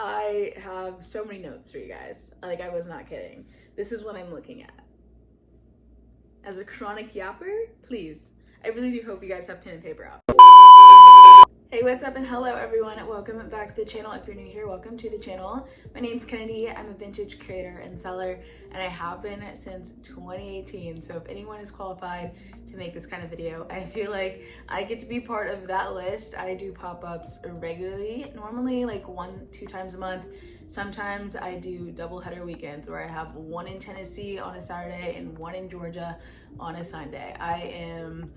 I have so many notes for you guys. Like, I was not kidding. This is what I'm looking at. As a chronic yapper, please. I really do hope you guys have pen and paper out. Hey, what's up and hello everyone. Welcome back to the channel. If you're new here, welcome to the channel. My name's Kennedy. I'm a vintage creator and seller, and I have been since 2018. So if anyone is qualified to make this kind of video, I feel like I get to be part of that list. I do pop-ups regularly, normally like 1-2 times a month. Sometimes I do double header weekends where I have one in Tennessee on a Saturday and one in Georgia on a Sunday. I am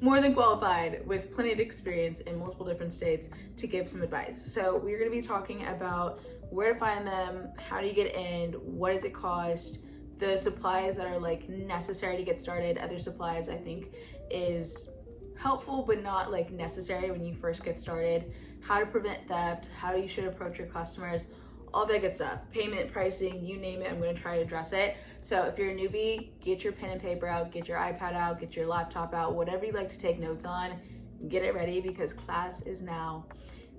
more than qualified with plenty of experience in multiple different states to give some advice. So we're going to be talking about where to find them, how do you get in, what does it cost, the supplies that are like necessary to get started. Other supplies I think is helpful but not like necessary when you first get started, how to prevent theft, how you should approach your customers, all that good stuff, payment, pricing, you name it, I'm going to try to address it. So if you're a newbie, get your pen and paper out, get your iPad out, get your laptop out, whatever you like to take notes on, get it ready because class is now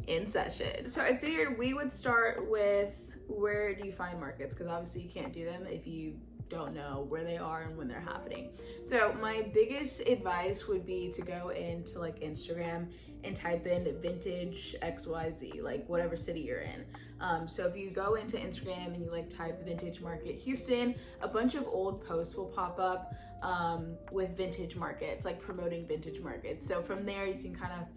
in session. So I figured we would start with where do you find markets, because obviously you can't do them if you don't know where they are and when they're happening. So my biggest advice would be to go into like Instagram and type in vintage XYZ, like whatever city you're in. So if you go into Instagram and you like type vintage market Houston, a bunch of old posts will pop up with vintage markets, like promoting vintage markets. So from there you can kind of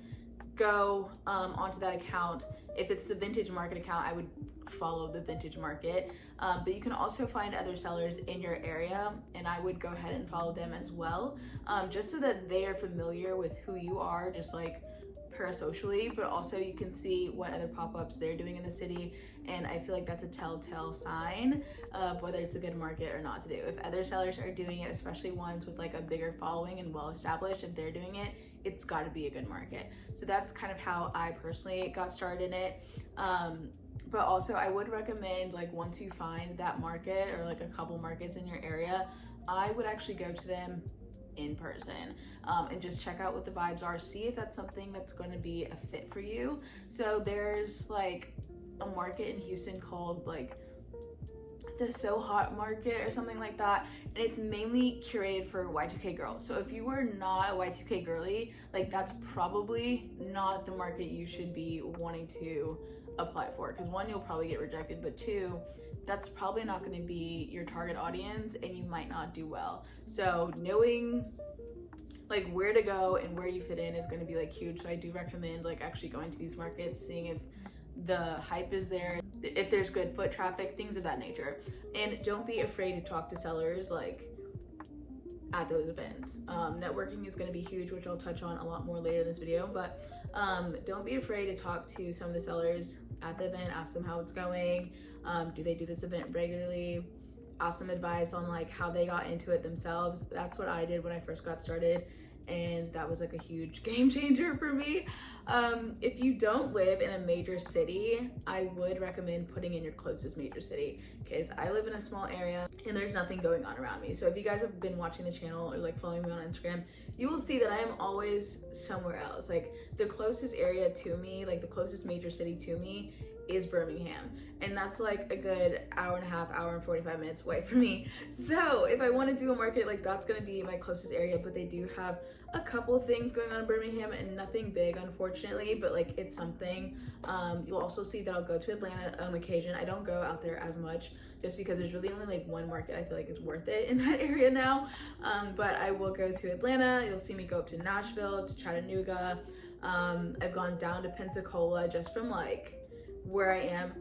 go onto that account. If it's the vintage market account, I would follow the vintage market, but you can also find other sellers in your area, and I would go ahead and follow them as well, just so that they are familiar with who you are, just like parasocially, but also you can see what other pop-ups they're doing in the city, and I feel like that's a telltale sign of whether it's a good market or not to do. If other sellers are doing it, especially ones with like a bigger following and well established, if they're doing it, it's got to be a good market. So that's kind of how I personally got started in it. But also I would recommend, like, once you find that market or like a couple markets in your area, I would actually go to them in person and just check out what the vibes are, see if that's something that's going to be a fit for you. So there's like a market in Houston called like the So Hot Market or something like that, and it's mainly curated for Y2K girls. So if you are not a Y2K girly, like that's probably not the market you should be wanting to apply for, because one, you'll probably get rejected, but two, that's probably not going to be your target audience and you might not do well. So knowing like where to go and where you fit in is going to be like huge. So I do recommend like actually going to these markets, seeing if the hype is there, if there's good foot traffic, things of that nature. And don't be afraid to talk to sellers like at those events. Networking is going to be huge, which I'll touch on a lot more later in this video, but don't be afraid to talk to some of the sellers at the event, ask them how it's going, do they do this event regularly, ask them advice on like how they got into it themselves. That's what I did when I first got started, and that was like a huge game changer for me. If you don't live in a major city, I would recommend putting in your closest major city, because I live in a small area and there's nothing going on around me. So if you guys have been watching the channel or like following me on Instagram, you will see that I am always somewhere else. Like the closest area to me, like the closest major city to me is Birmingham, and that's like a good hour and a half, hour and 45 minutes away from me. So if I want to do a market, like that's going to be my closest area, but they do have a couple of things going on in Birmingham and nothing big, unfortunately, but like it's something. You'll also see that I'll go to Atlanta on occasion. I don't go out there as much just because there's really only like one market I feel like is worth it in that area now, but I will go to Atlanta. You'll see me go up to Nashville, to Chattanooga. I've gone down to Pensacola just from like where I am.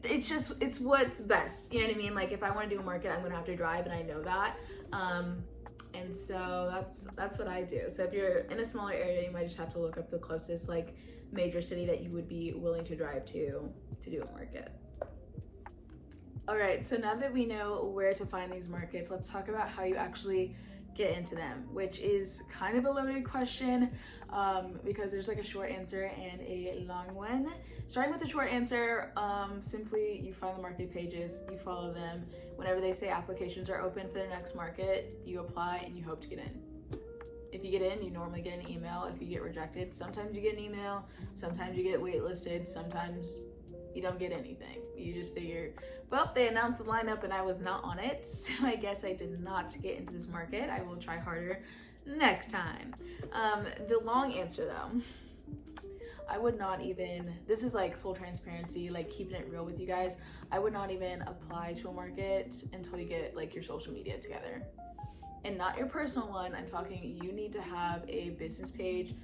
It's what's best, you know what I mean? Like if I want to do a market, I'm gonna have to drive, and I know that, and so that's what I do. So if you're in a smaller area, you might just have to look up the closest like major city that you would be willing to drive to do a market. All right, so now that we know where to find these markets, let's talk about how you actually get into them, which is kind of a loaded question because there's like a short answer and a long one. Starting with the short answer, simply you find the market pages, you follow them. Whenever they say applications are open for their next market, you apply and you hope to get in. If you get in, you normally get an email. If you get rejected, sometimes you get an email, sometimes you get waitlisted, sometimes You don't get anything. You just figure, well, they announced the lineup and I was not on it, so I guess I did not get into this market. I will try harder next time. The long answer though, I would not even, this is like full transparency, like keeping it real with you guys, I would not even apply to a market until you get like your social media together. And not your personal one, I'm talking you need to have a business page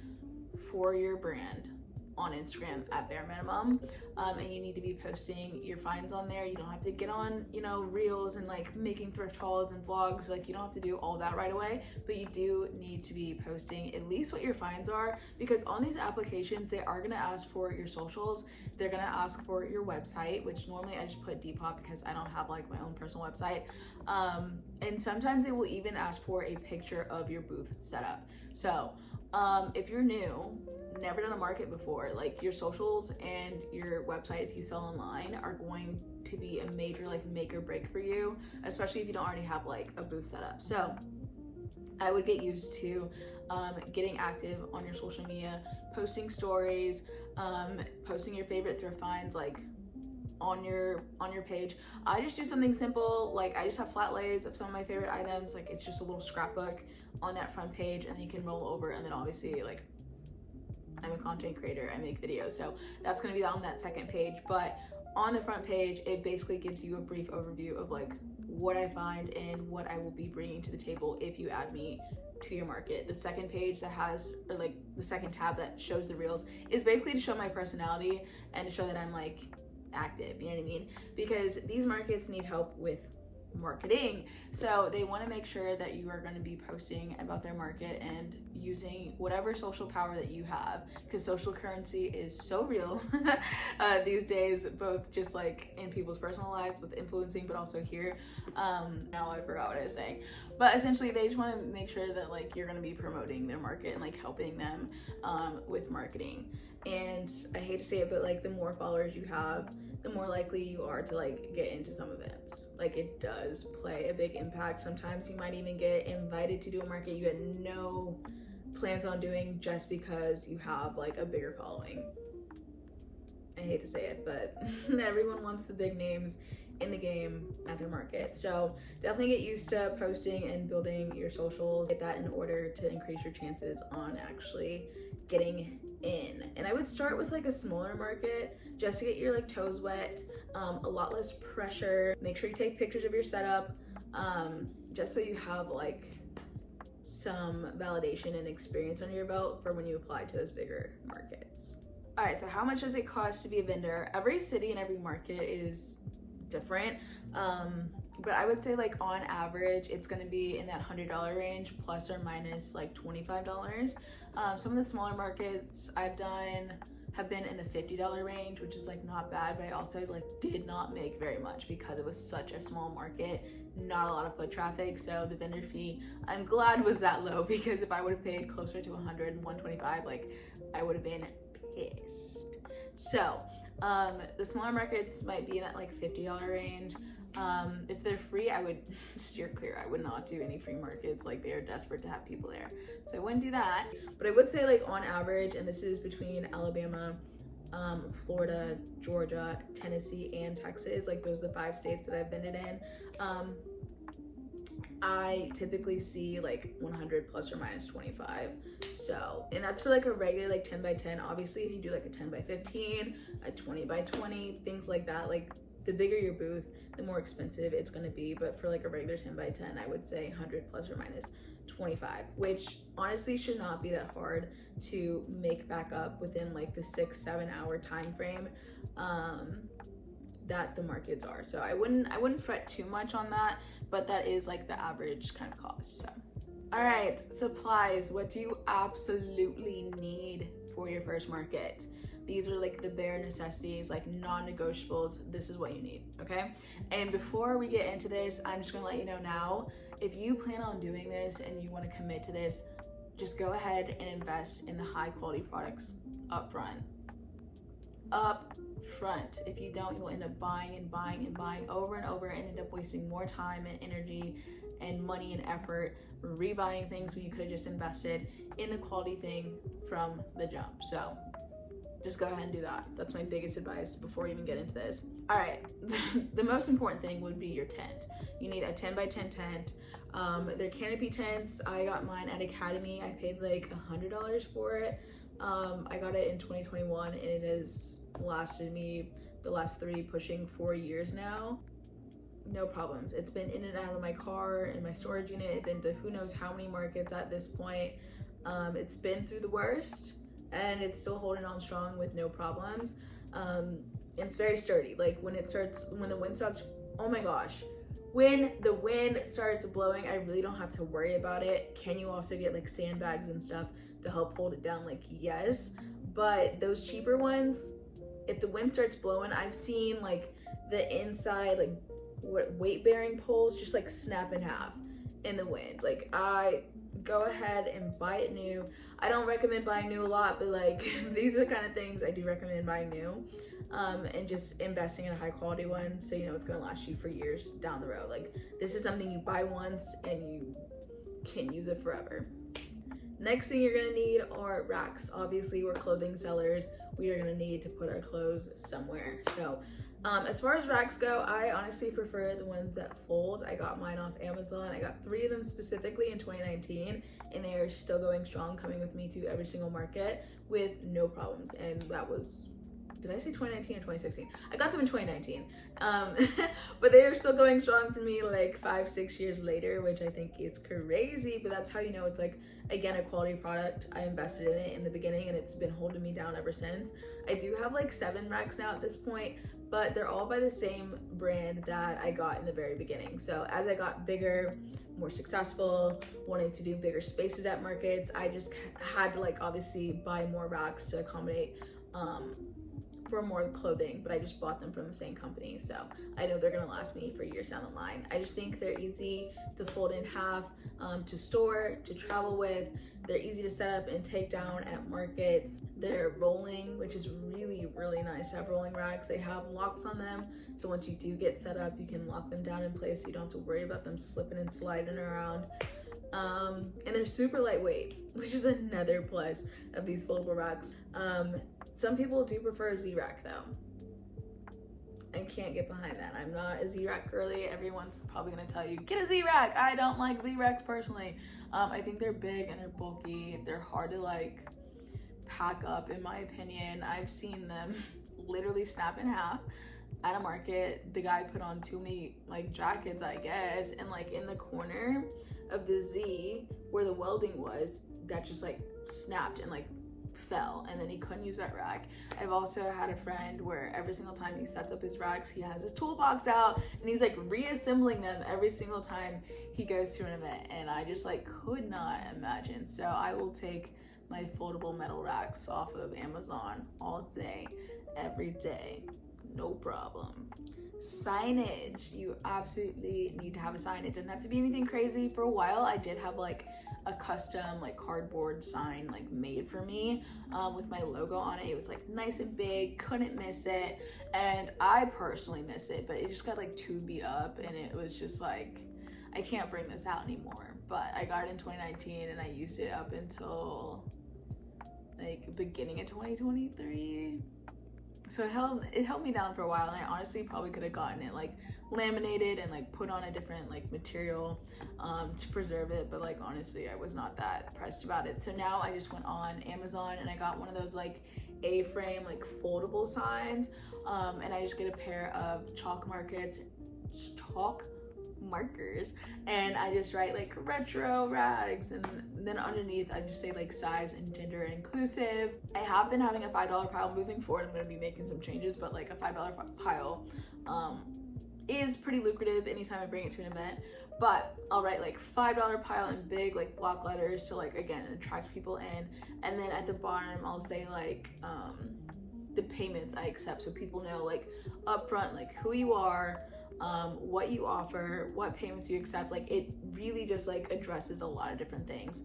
for your brand on Instagram at bare minimum, and you need to be posting your finds on there. You don't have to get on, you know, reels and like making thrift hauls and vlogs. Like you don't have to do all that right away, but you do need to be posting at least what your finds are, because on these applications they are gonna ask for your socials. They're gonna ask for your website, which normally I just put Depop because I don't have like my own personal website, and sometimes they will even ask for a picture of your booth setup. So if you're new, never done a market before, like your socials and your website, if you sell online, are going to be a major like make or break for you, especially if you don't already have like a booth set up. So I would get used to getting active on your social media, posting stories, posting your favorite thrift finds like on your page. I just do something simple, like I just have flat lays of some of my favorite items, like it's just a little scrapbook on that front page, and then you can roll over, and then obviously like I'm a content creator, I make videos, so that's gonna be on that second page. But on the front page, it basically gives you a brief overview of like what I find and what I will be bringing to the table if you add me to your market. The second page that has, or like the second tab that shows the reels, is basically to show my personality and to show that I'm like active, you know what I mean? Because these markets need help with marketing, so they want to make sure that you are going to be posting about their market and using whatever social power that you have, because social currency is so real these days, both just like in people's personal lives with influencing, but also here. Now I forgot what I was saying, but essentially they just want to make sure that like you're going to be promoting their market and like helping them with marketing. And I hate to say it, but like the more followers you have, the more likely you are to like get into some events. Like it does play a big impact. Sometimes you might even get invited to do a market you had no plans on doing just because you have like a bigger following. I hate to say it, but everyone wants the big names in the game at their market. So definitely get used to posting and building your socials. Get that in order to increase your chances on actually getting in. And I would start with like a smaller market just to get your like toes wet, a lot less pressure. Make sure you take pictures of your setup, just so you have like some validation and experience under your belt for when you apply to those bigger markets. All right, so how much does it cost to be a vendor? Every city and every market is different, but I would say like on average it's going to be in that $100 range plus or minus like $25. Some of the smaller markets I've done have been in the $50 range, which is like not bad, but I also like did not make very much because it was such a small market, not a lot of foot traffic. So the vendor fee, I'm glad, was that low, because if I would have paid closer to 100 and 125, like I would have been pissed. So the smaller markets might be in that like $50 range. If they're free, I would steer clear. I would not do any free markets. Like they are desperate to have people there, so I wouldn't do that. But I would say like on average, and this is between Alabama, Florida, Georgia, Tennessee, and Texas, like those are the 5 states that I've vended in, I typically see like 100 plus or minus 25. So, and that's for like a regular like 10 by 10. Obviously if you do like a 10 by 15, a 20 by 20, things like that, like the bigger your booth, the more expensive it's going to be. But for like a regular 10 by 10, I would say 100 plus or minus 25, which honestly should not be that hard to make back up within like the 6-7 hour time frame that the markets are. So I wouldn't fret too much on that, but that is like the average kind of cost. So all right, supplies. What do you absolutely need for your first market? These are like the bare necessities, like non-negotiables. This is what you need, okay? And before we get into this, I'm just gonna let you know now, if you plan on doing this and you wanna commit to this, just go ahead and invest in the high quality products up front. If you don't, you'll end up buying and buying and buying over and over and end up wasting more time and energy and money and effort rebuying things when you could have just invested in the quality thing from the jump. So just go ahead and do that. That's my biggest advice before you even get into this. All right, the most important thing would be your tent. You need a 10 by 10 tent. They're canopy tents. I got mine at Academy. I paid like $100 for it. I got it in 2021 and it has lasted me the last 3 pushing 4 years now. No problems. It's been in and out of my car, in my storage unit. It's been to who knows how many markets at this point. It's been through the worst and it's still holding on strong with no problems. It's very sturdy. Like when the wind starts, oh my gosh. When the wind starts blowing, I really don't have to worry about it. Can you also get like sandbags and stuff to help hold it down? Like, yes, but those cheaper ones, if the wind starts blowing, I've seen like the inside, like weight bearing poles just like snap in half in the wind. Like, I go ahead and buy it new. I don't recommend buying new a lot, but like these are the kind of things I do recommend buying new. And just investing in a high quality one so you know it's gonna last you for years down the road. Like, this is something you buy once and you can use it forever. Next thing you're gonna need are racks. Obviously, we're clothing sellers. We are gonna need to put our clothes somewhere. So as far as racks go, I honestly prefer the ones that fold. I got mine off Amazon. I got 3 of them specifically in 2019 and they are still going strong, coming with me to every single market with no problems. And that was, did I say 2019 or 2016? I got them in 2019. But they are still going strong for me like 5-6 years later, which I think is crazy, but that's how you know it's like, again, a quality product. I invested in it in the beginning and it's been holding me down ever since. I do have like 7 racks now at this point, but they're all by the same brand that I got in the very beginning. So as I got bigger, more successful, wanting to do bigger spaces at markets, I just had to like obviously buy more racks to accommodate for more clothing, but I just bought them from the same company, so I know they're gonna last me for years down the line. I just think they're easy to fold in half, to store, to travel with. They're easy to set up and take down at markets. They're rolling, which is really, really nice to have rolling racks. They have locks on them, so once you do get set up, you can lock them down in place so you don't have to worry about them slipping and sliding around. And they're super lightweight, which is another plus of these foldable racks. Some people do prefer a Z-Rack though. I can't get behind that. I'm not a Z-Rack girly. Everyone's probably gonna tell you, get a Z-Rack. I don't like Z-Racks personally. I think they're big and they're bulky. They're hard to like pack up in my opinion. I've seen them literally snap in half at a market. The guy put on too many like jackets, I guess, and like in the corner of the Z where the welding was, that just like snapped and like fell, and then he couldn't use that rack. I've also had a friend where every single time he sets up his racks, he has his toolbox out and he's like reassembling them every single time he goes to an event, and I just like could not imagine. So I will take my foldable metal racks off of Amazon all day, every day, no problem. Signage, you absolutely need to have a sign. It doesn't have to be anything crazy. For a while I did have like a custom like cardboard sign like made for me with my logo on it. It was like nice and big, couldn't miss it, and I personally miss it, but it just got like too beat up and it was just like, I can't bring this out anymore. But I got it in 2019 and I used it up until like beginning of 2023. So it held me down for a while, and I honestly probably could have gotten it like laminated and like put on a different like material to preserve it, but like honestly I was not that pressed about it. So now I just went on Amazon and I got one of those like A-frame like foldable signs, and I just get a pair of chalk markers, and I just write like retro rags, and then underneath I just say like size and gender inclusive. I have been having a $5 pile. Moving forward I'm going to be making some changes, but like a $5 pile is pretty lucrative anytime I bring it to an event. But I'll write like $5 pile in big like block letters to like, again, attract people in, and then at the bottom I'll say like the payments I accept, so people know like upfront like who you are, what you offer, what payments you accept. Like it really just like addresses a lot of different things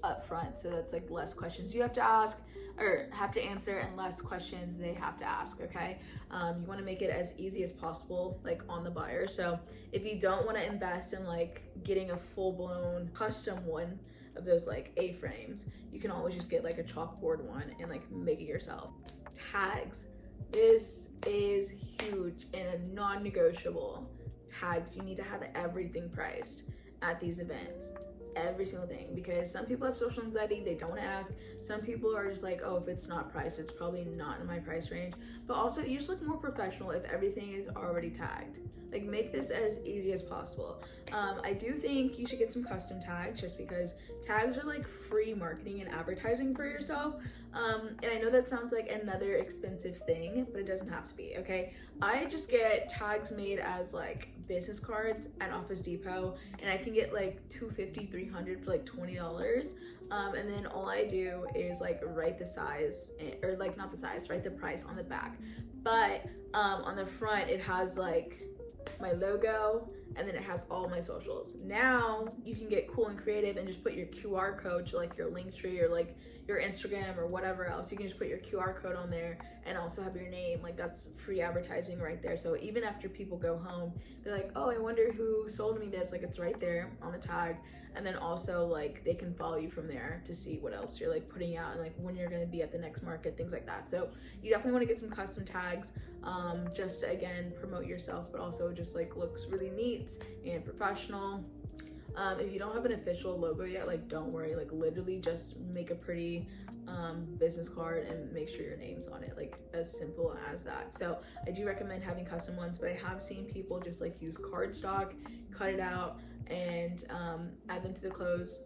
up front, so that's like less questions you have to ask or have to answer and less questions they have to ask. Okay, you want to make it as easy as possible like on the buyer. So if you don't want to invest in like getting a full-blown custom one of those like A-frames, you can always just get like a chalkboard one and like make it yourself. Tags. This is huge and a non-negotiable. Tags, you need to have everything priced at these events. Every single thing, because some people have social anxiety, they don't want to ask. Some people are just like, oh, if it's not priced, it's probably not in my price range. But also, you just look more professional if everything is already tagged. Like, make this as easy as possible. I do think you should get some custom tags, just because tags are like free marketing and advertising for yourself. And I know that sounds like another expensive thing, but it doesn't have to be, okay? I just get tags made as like business cards at Office Depot, and I can get like $250, $300 for like $20. And then all I do is like write the size, or like not the size, write the price on the back. But on the front, it has like my logo, and then it has all my socials. Now you can get cool and creative and just put your QR code to like your Linktree or like your Instagram or whatever else. You can just put your QR code on there and also have your name. Like, that's free advertising right there. So even after people go home, they're like, oh, I wonder who sold me this. Like, it's right there on the tag. And then also like they can follow you from there to see what else you're like putting out and like when you're going to be at the next market, things like that. So you definitely want to get some custom tags, just to again promote yourself, but also just like looks really neat and professional. If you don't have an official logo yet, like don't worry, like literally just make a pretty business card and make sure your name's on it, like as simple as that. So I do recommend having custom ones, but I have seen people just like use cardstock, cut it out, and add them to the clothes.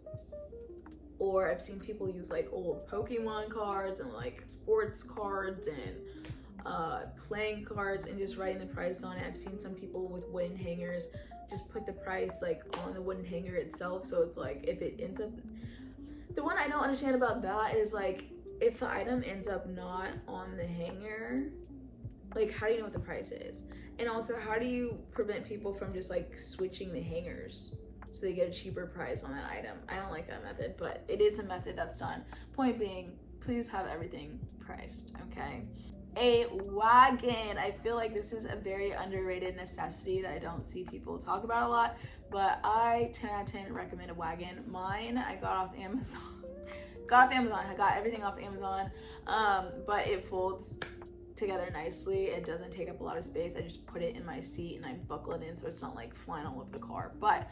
Or I've seen people use like old Pokemon cards and like sports cards and playing cards and just writing the price on it. I've seen some people with wooden hangers just put the price like on the wooden hanger itself, so it's like if it ends up, the one I don't understand about that is like if the item ends up not on the hanger, like how do you know what the price is? And also, how do you prevent people from just like switching the hangers so they get a cheaper price on that item? I don't like that method, but it is a method that's done. Point being, please have everything priced, okay? A wagon. I feel like this is a very underrated necessity that I don't see people talk about a lot, but I 10 out of 10 recommend a wagon. Mine, I got off Amazon. I got everything off Amazon, but it folds together nicely. It doesn't take up a lot of space. I just put it in my seat and I buckle it in so it's not like flying all over the car. But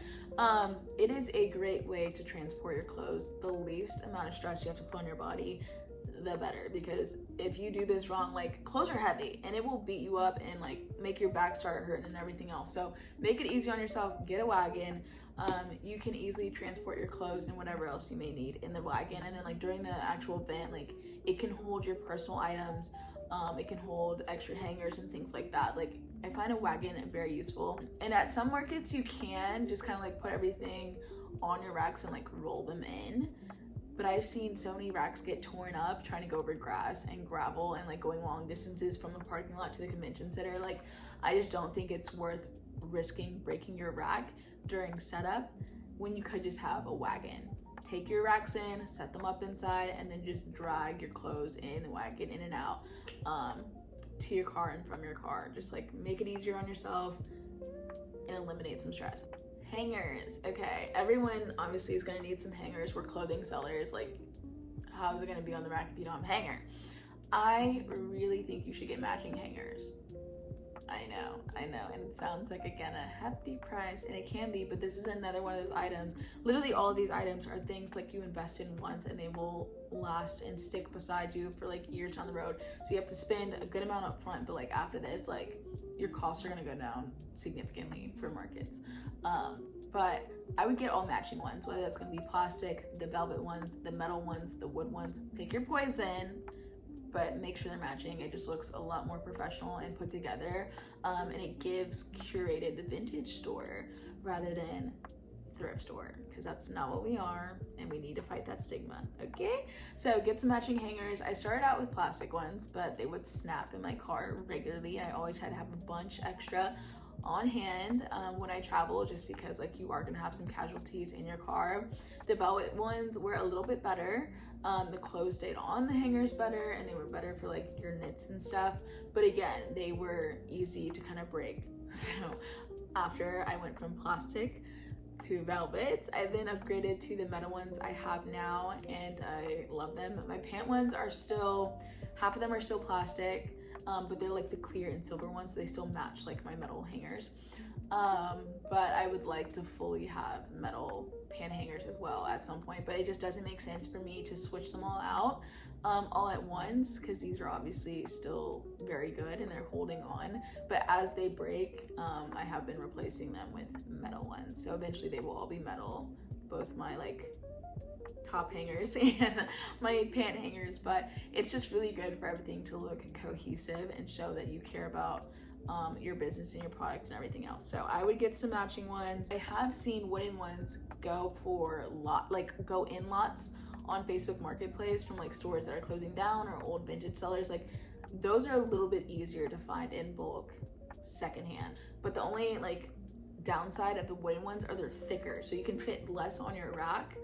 it is a great way to transport your clothes. The least amount of stress you have to put on your body, the better, because if you do this wrong, like clothes are heavy and it will beat you up and like make your back start hurting and everything else. So make it easy on yourself. Get a wagon. You can easily transport your clothes and whatever else you may need in the wagon, and then like during the actual event, like it can hold your personal items. It can hold extra hangers and things like that. Like, I find a wagon very useful. And at some markets you can just kind of like put everything on your racks and like roll them in. But I've seen so many racks get torn up trying to go over grass and gravel and like going long distances from the parking lot to the convention center. Like, I just don't think it's worth risking breaking your rack during setup when you could just have a wagon. Take your racks in, set them up inside, and then just drag your clothes in the wagon, in and out, to your car and from your car. Just like make it easier on yourself and eliminate some stress. Hangers. Okay, everyone obviously is gonna need some hangers. We're clothing sellers. Like, how is it gonna be on the rack if you don't have a hanger? I really think you should get matching hangers. I know, and it sounds like, again, a hefty price, and it can be, but this is another one of those items. Literally all of these items are things like you invest in once and they will last and stick beside you for like years down the road. So you have to spend a good amount up front, but like after this, like your costs are gonna go down significantly for markets. But I would get all matching ones, whether that's gonna be plastic, the velvet ones, the metal ones, the wood ones. Pick your poison, but make sure they're matching. It just looks a lot more professional and put together, and it gives curated vintage store rather than thrift store, because that's not what we are, and we need to fight that stigma. Okay, so get some matching hangers. I started out with plastic ones, but they would snap in my car regularly. I always had to have a bunch extra on hand when I travel, just because like you are gonna have some casualties in your car. The velvet ones were a little bit better. The clothes stayed on the hangers better, and they were better for like your knits and stuff, but again, they were easy to kind of break. So after I went from plastic to velvet, I then upgraded to the metal ones I have now, and I love them. My pant ones are still Half of them are still plastic, but they're like the clear and silver ones, so they still match like my metal hangers. But I would like to fully have metal pan hangers as well at some point, but it just doesn't make sense for me to switch them all out all at once, because these are obviously still very good and they're holding on, but as they break, I have been replacing them with metal ones, so eventually they will all be metal, both my like top hangers and my pant hangers. But it's just really good for everything to look cohesive and show that you care about your business and your product and everything else. So I would get some matching ones. I have seen wooden ones go for go in lots on Facebook Marketplace from like stores that are closing down or old vintage sellers. Like those are a little bit easier to find in bulk secondhand, but the only like downside of the wooden ones are they're thicker, so you can fit less on your rack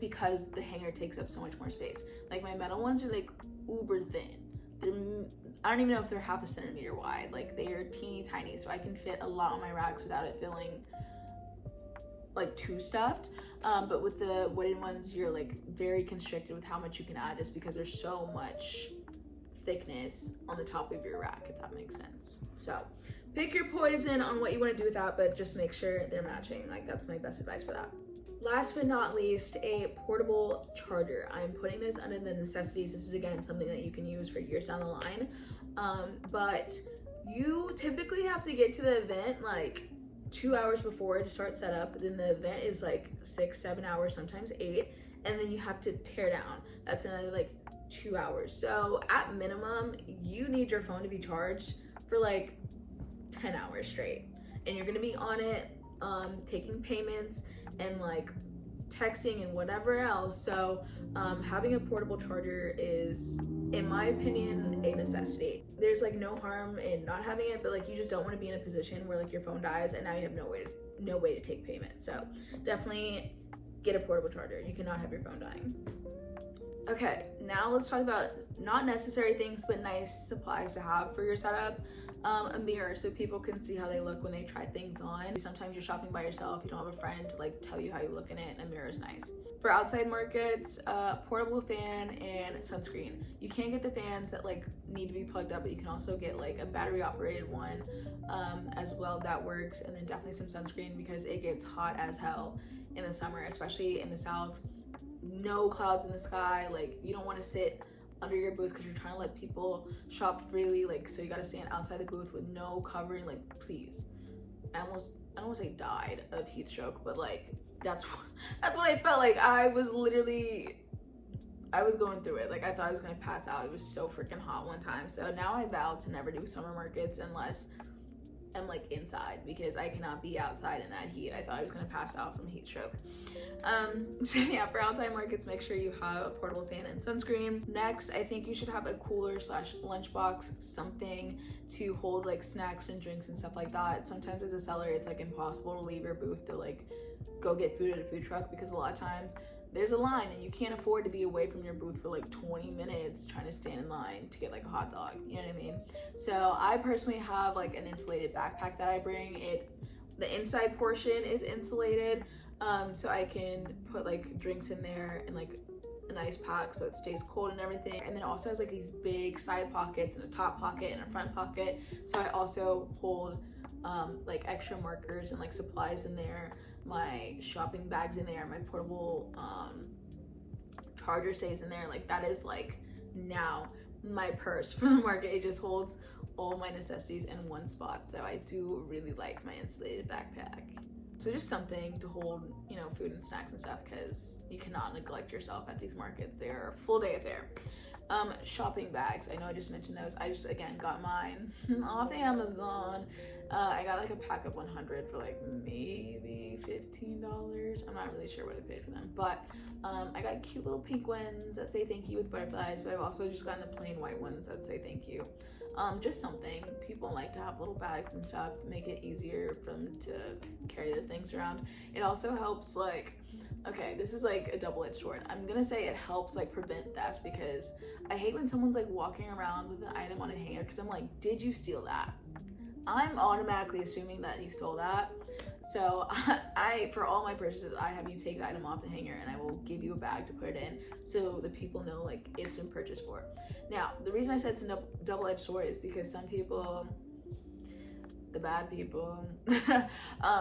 because the hanger takes up so much more space. Like my metal ones are like uber thin. I don't even know if they're half a centimeter wide. Like they are teeny tiny, so I can fit a lot on my racks without it feeling like too stuffed. But with the wooden ones, you're like very constricted with how much you can add, just because there's so much thickness on the top of your rack, if that makes sense. So pick your poison on what you want to do with that, but just make sure they're matching. Like that's my best advice for that. Last but not least, a portable charger. I'm putting this under the necessities. This is again something that you can use for years down the line, but you typically have to get to the event like 2 hours before to start setup. Then the event is like 6-7 hours, sometimes 8, and then you have to tear down. That's another like 2 hours. So at minimum, you need your phone to be charged for like 10 hours straight, and you're gonna be on it taking payments and like texting and whatever else. So having a portable charger is, in my opinion, a necessity. There's like no harm in not having it, but like you just don't want to be in a position where like your phone dies and now you have no way to take payment. So definitely get a portable charger. You cannot have your phone dying. Okay, now let's talk about not necessary things, but nice supplies to have for your setup. A mirror, so people can see how they look when they try things on. Sometimes you're shopping by yourself, you don't have a friend to like tell you how you look in it, and a mirror is nice. For outside markets, portable fan and sunscreen. You can't get the fans that like need to be plugged up, but you can also get like a battery operated one as well. That works. And then definitely some sunscreen, because it gets hot as hell in the summer, especially in the South. No clouds in the sky. Like you don't want to sit under your booth because you're trying to let people shop freely, like, so you got to stand outside the booth with no covering. Like, please. I don't want to say died of heat stroke, but like that's what I felt like. I was going through it. Like I thought I was gonna pass out. It was so freaking hot one time. So now I vow to never do summer markets unless I'm like inside, because I cannot be outside in that heat. I thought I was gonna pass out from heat stroke. So yeah, for outside markets, make sure you have a portable fan and sunscreen. Next, I think you should have a cooler / lunchbox, something to hold like snacks and drinks and stuff like that. Sometimes as a seller, it's like impossible to leave your booth to like go get food at a food truck, because a lot of times there's a line and you can't afford to be away from your booth for like 20 minutes trying to stand in line to get like a hot dog, you know what I mean? So I personally have like an insulated backpack that I bring. The inside portion is insulated, so I can put like drinks in there and like an ice pack so it stays cold and everything. And then it also has like these big side pockets and a top pocket and a front pocket, so I also hold like extra markers and like supplies in there, my shopping bags in there, my portable charger stays in there. Like that is like now my purse for the market. It just holds all my necessities in one spot. So I do really like my insulated backpack. So just something to hold, you know, food and snacks and stuff, because you cannot neglect yourself at these markets. They are a full day affair. Shopping bags, I know I just mentioned those. I just again got mine off Amazon. I got like a pack of 100 for like maybe $15. I'm not really sure what I paid for them, but I got cute little pink ones that say thank you with butterflies, but I've also just gotten the plain white ones that say thank you. Just something. People like to have little bags and stuff, make it easier for them to carry their things around. It also helps, like, okay, this is like a double-edged sword. I'm gonna say it helps like prevent theft, because I hate when someone's like walking around with an item on a hanger, because I'm like, did you steal that? I'm automatically assuming that you stole that. So for all my purchases, I have you take the item off the hanger and I will give you a bag to put it in so the people know like it's been purchased for. Now, the reason I said it's a double-edged sword is because some people, the bad people,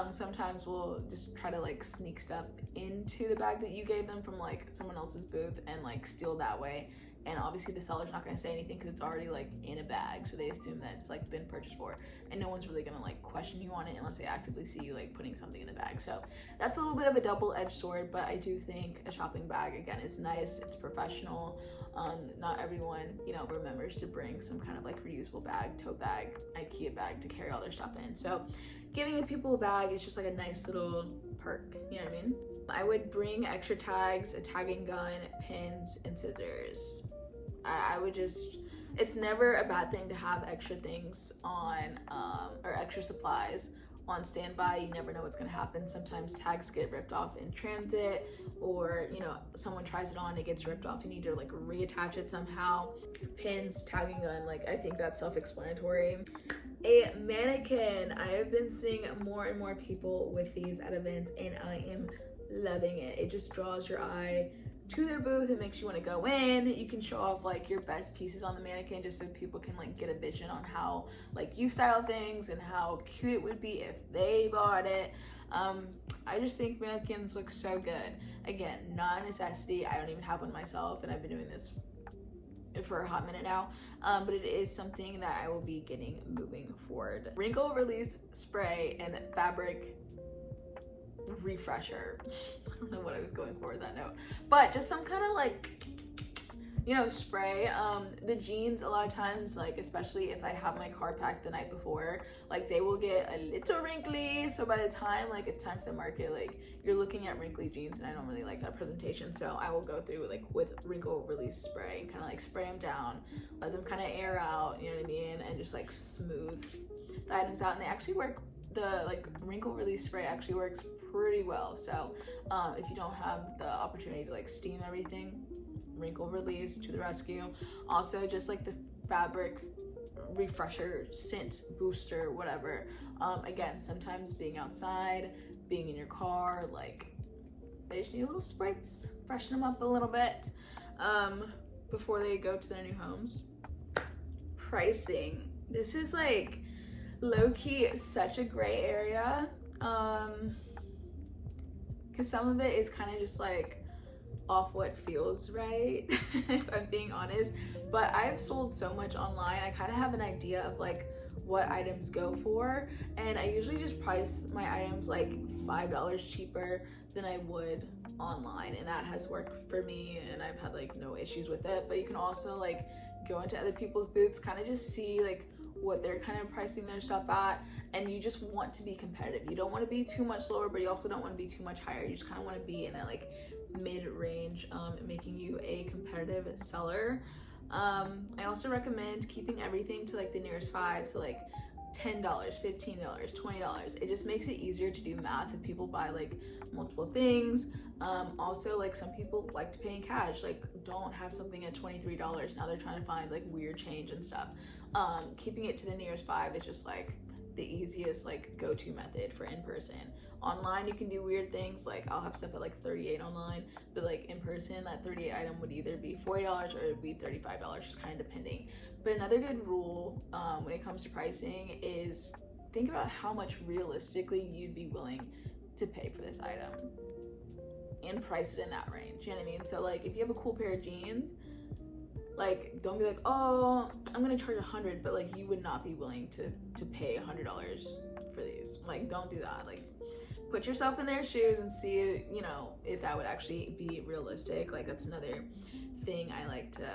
sometimes will just try to like sneak stuff into the bag that you gave them from like someone else's booth and like steal that way. And obviously the seller's not going to say anything because it's already like in a bag, so they assume that it's like been purchased for, and no one's really going to like question you on it unless they actively see you like putting something in the bag. So that's a little bit of a double-edged sword, but I do think a shopping bag, again, is nice, it's professional. Not everyone, you know, remembers to bring some kind of like reusable bag, tote bag, IKEA bag to carry all their stuff in. So giving the people a bag is just like a nice little perk, you know what I mean? I would bring extra tags, a tagging gun, pins, and scissors. I would just, it's never a bad thing to have extra things on, or extra supplies on standby. You never know what's going to happen. Sometimes tags get ripped off in transit, or, you know, someone tries it on, it gets ripped off, you need to like reattach it somehow. Pins, tagging gun, like I think that's self-explanatory. A mannequin. I have been seeing more and more people with these at events and I am loving it. It just draws your eye to their booth. It makes you want to go in. You can show off like your best pieces on the mannequin just so people can like get a vision on how like you style things and how cute it would be if they bought it. I just think mannequins look so good. Again, not a necessity. I don't even have one myself, and I've been doing this for a hot minute now, but it is something that I will be getting moving forward. Wrinkle release spray and fabric refresher. I don't know what I was going for with that note, but just some kind of like, you know, spray. The jeans, a lot of times, like especially if I have my car packed the night before, like they will get a little wrinkly, so by the time like it's time for the market, like you're looking at wrinkly jeans, and I don't really like that presentation. So I will go through like with wrinkle release spray and kind of like spray them down, let them kind of air out, you know what I mean, and just like smooth the items out. And they actually work, the like wrinkle release spray actually works pretty well. So if you don't have the opportunity to like steam everything, wrinkle release to the rescue. Also just like the fabric refresher, scent booster, whatever. Again, sometimes being outside, being in your car, like they just need a little spritz, freshen them up a little bit before they go to their new homes. Pricing. This is like low-key such a gray area, because some of it is kind of just like off what feels right, if I'm being honest. But I've sold so much online, I kind of have an idea of like what items go for, and I usually just price my items like $5 cheaper than I would online, and that has worked for me, and I've had like no issues with it. But you can also like go into other people's booths, kind of just see like what they're kind of pricing their stuff at, and you just want to be competitive. You don't want to be too much lower, but you also don't want to be too much higher. You just kind of want to be in that like mid-range, making you a competitive seller. I also recommend keeping everything to like the nearest 5, so like $10, $15, $20. It just makes it easier to do math if people buy like multiple things. Also, like some people like to pay in cash, like don't have something at $23. Now they're trying to find like weird change and stuff. Keeping it to the nearest 5 is just like the easiest like go-to method for in-person. Online you can do weird things, like I'll have stuff at like $38 online, but like in person that $38 item would either be $40 or it would be $35, just kind of depending. But another good rule when it comes to pricing is think about how much realistically you'd be willing to pay for this item and price it in that range, you know what I mean? So like if you have a cool pair of jeans, like don't be like, oh, I'm gonna charge $100, but like you would not be willing to pay $100 for these. Like don't do that. Like put yourself in their shoes and see, you know, if that would actually be realistic. Like that's another thing I like to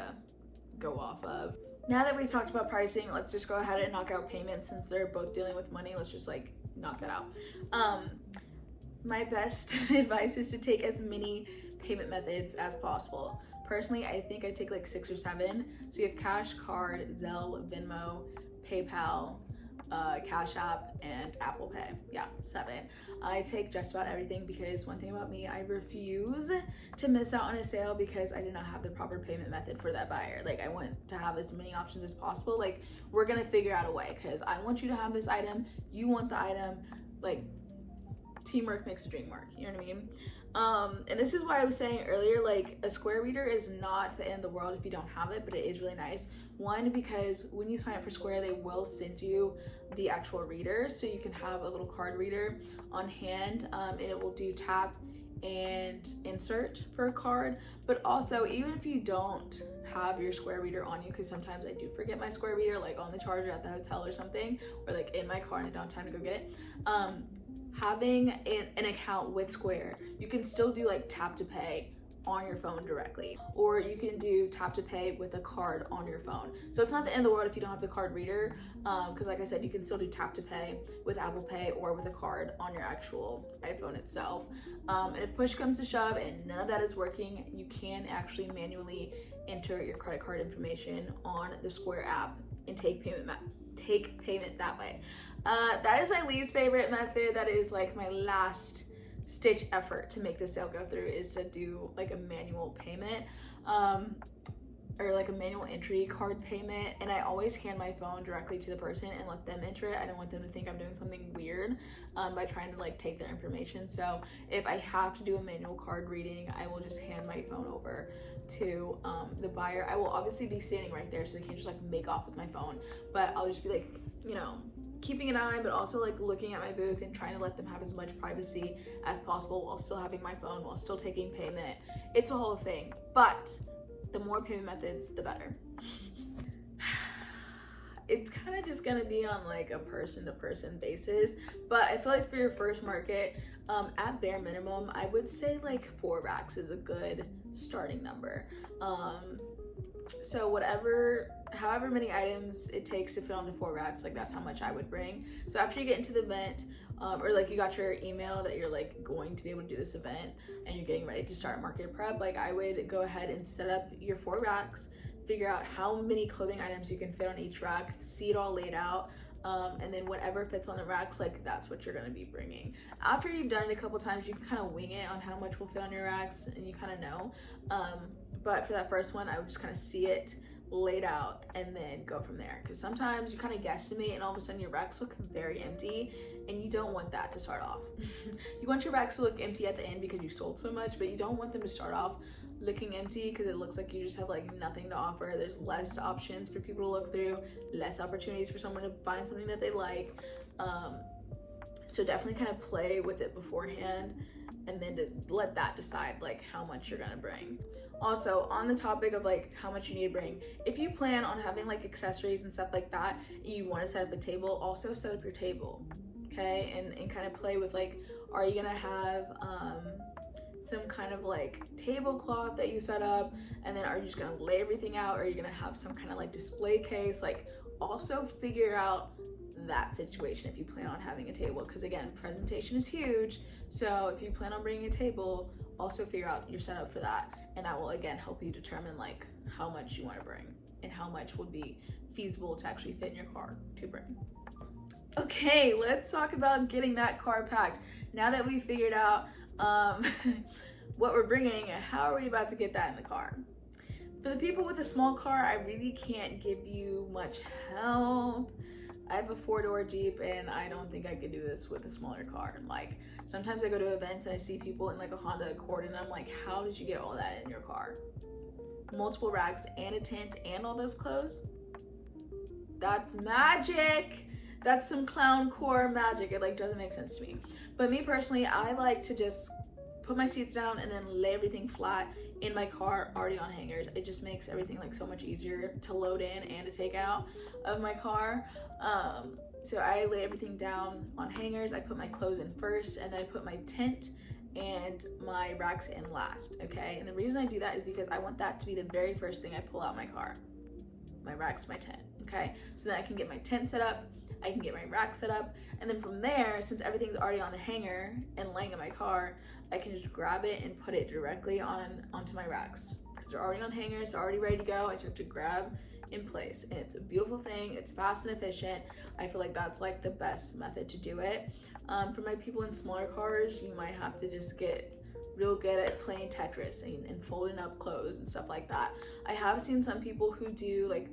go off of. Now that we've talked about pricing, let's just go ahead and knock out payments. Since they're both dealing with money, let's just like knock that out. My best advice is to take as many payment methods as possible. Personally, I think I take like 6 or 7. So you have Cash, Card, Zelle, Venmo, PayPal, Cash App, and Apple Pay. Yeah, 7. I take just about everything because one thing about me, I refuse to miss out on a sale because I did not have the proper payment method for that buyer. Like I want to have as many options as possible. Like we're gonna figure out a way because I want you to have this item, you want the item, like teamwork makes the dream work, you know what I mean? And this is why I was saying earlier, like, a Square reader is not the end of the world if you don't have it, but it is really nice. One, because when you sign up for Square, they will send you the actual reader, so you can have a little card reader on hand, and it will do tap and insert for a card. But also, even if you don't have your Square reader on you, because sometimes I do forget my Square reader, like on the charger at the hotel or something, or like in my car and I don't have time to go get it, having an account with Square, you can still do like tap to pay on your phone directly, or you can do tap to pay with a card on your phone. So it's not the end of the world if you don't have the card reader, because like I said, you can still do tap to pay with Apple Pay or with a card on your actual iPhone itself. And if push comes to shove and none of that is working, you can actually manually enter your credit card information on the Square app and take payment that way. That is my least favorite method. That is like my last stitch effort to make the sale go through, is to do like a manual payment, or like a manual entry card payment, and I always hand my phone directly to the person and let them enter it. I don't want them to think I'm doing something weird by trying to like take their information. So if I have to do a manual card reading, I will just hand my phone over to the buyer. I will obviously be standing right there, so they can't just like make off with my phone, but I'll just be like, you know, keeping an eye, but also like looking at my booth and trying to let them have as much privacy as possible while still having my phone, while still taking payment. It's a whole thing, but the more payment methods, the better. It's kind of just gonna be on like a person-to-person basis, but I feel like for your first market, at bare minimum, I would say like 4 racks is a good starting number. So however many items it takes to fit onto 4 racks, like that's how much I would bring. So after you get into the event, or like you got your email that you're like going to be able to do this event and you're getting ready to start market prep, like I would go ahead and set up your 4 racks, figure out how many clothing items you can fit on each rack, see it all laid out, and then whatever fits on the racks, like that's what you're gonna be bringing. After you've done it a couple times, you can kind of wing it on how much will fit on your racks, and you kind of know. But for that first one, I would just kind of see it laid out and then go from there, because sometimes you kind of guesstimate and all of a sudden your racks look very empty, and you don't want that to start off. You want your racks to look empty at the end because you sold so much, but you don't want them to start off looking empty because it looks like you just have like nothing to offer. There's less options for people to look through, less opportunities for someone to find something that they like. So definitely kind of play with it beforehand, and then to let that decide like how much you're gonna bring. Also, on the topic of like how much you need to bring, if you plan on having like accessories and stuff like that, you want to set up a table, also set up your table, okay? And kind of play with like, are you gonna have some kind of like tablecloth that you set up, and then are you just gonna lay everything out, or are you gonna have some kind of like display case? Like, also figure out that situation if you plan on having a table, because again, presentation is huge. So if you plan on bringing a table, also figure out your setup for that, and that will again help you determine like how much you want to bring and how much would be feasible to actually fit in your car to bring. Okay, let's talk about getting that car packed. Now that we figured out what we're bringing, how are we about to get that in the car? For the people with a small car, I really can't give you much help. I have a 4-door Jeep, and I don't think I could do this with a smaller car. Like, sometimes I go to events and I see people in like a Honda Accord, and I'm like, how did you get all that in your car? Multiple racks and a tent and all those clothes? That's magic. That's some clown core magic. It like doesn't make sense to me. But me personally, I like to just put my seats down and then lay everything flat in my car already on hangers. It just makes everything like so much easier to load in and to take out of my car. So I lay everything down on hangers. I put my clothes in first, and then I put my tent and my racks in last, okay? And the reason I do that is because I want that to be the very first thing I pull out my car. My racks, my tent, okay? So then I can get my tent set up, I can get my rack set up, and then from there, since everything's already on the hanger and laying in my car, I can just grab it and put it directly onto my racks, because they're already on hangers, they're already ready to go. I just have to grab in place, and it's a beautiful thing. It's fast and efficient. I feel like that's like the best method to do it. For my people in smaller cars, you might have to just get real good at playing Tetris and folding up clothes and stuff like that. I have seen some people who do like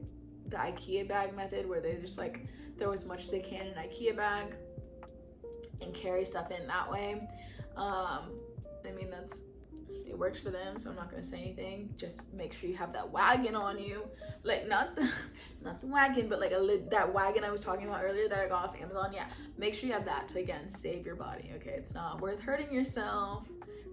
the IKEA bag method, where they just like throw as much as they can in an IKEA bag. and carry stuff in that way. I mean, it works for them, so I'm not gonna say anything. Just make sure you have that wagon on you, like not the wagon, but like that wagon I was talking about earlier that I got off Amazon. Yeah, make sure you have that to, again, save your body. Okay, it's not worth hurting yourself,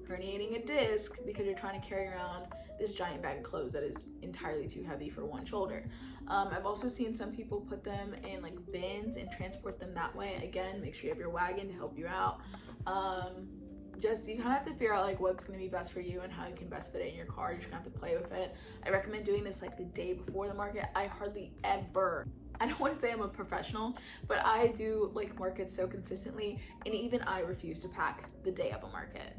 herniating a disc because you're trying to carry around this giant bag of clothes that is entirely too heavy for one shoulder. I've also seen some people put them in like bins and transport them that way. Again, make sure you have your wagon to help you out. You kind of have to figure out like what's going to be best for you and how you can best fit it in your car. You're just gonna have to play with it. I recommend doing this like the day before the market. I don't want to say I'm a professional, but I do like markets so consistently, and even I refuse to pack the day of a market.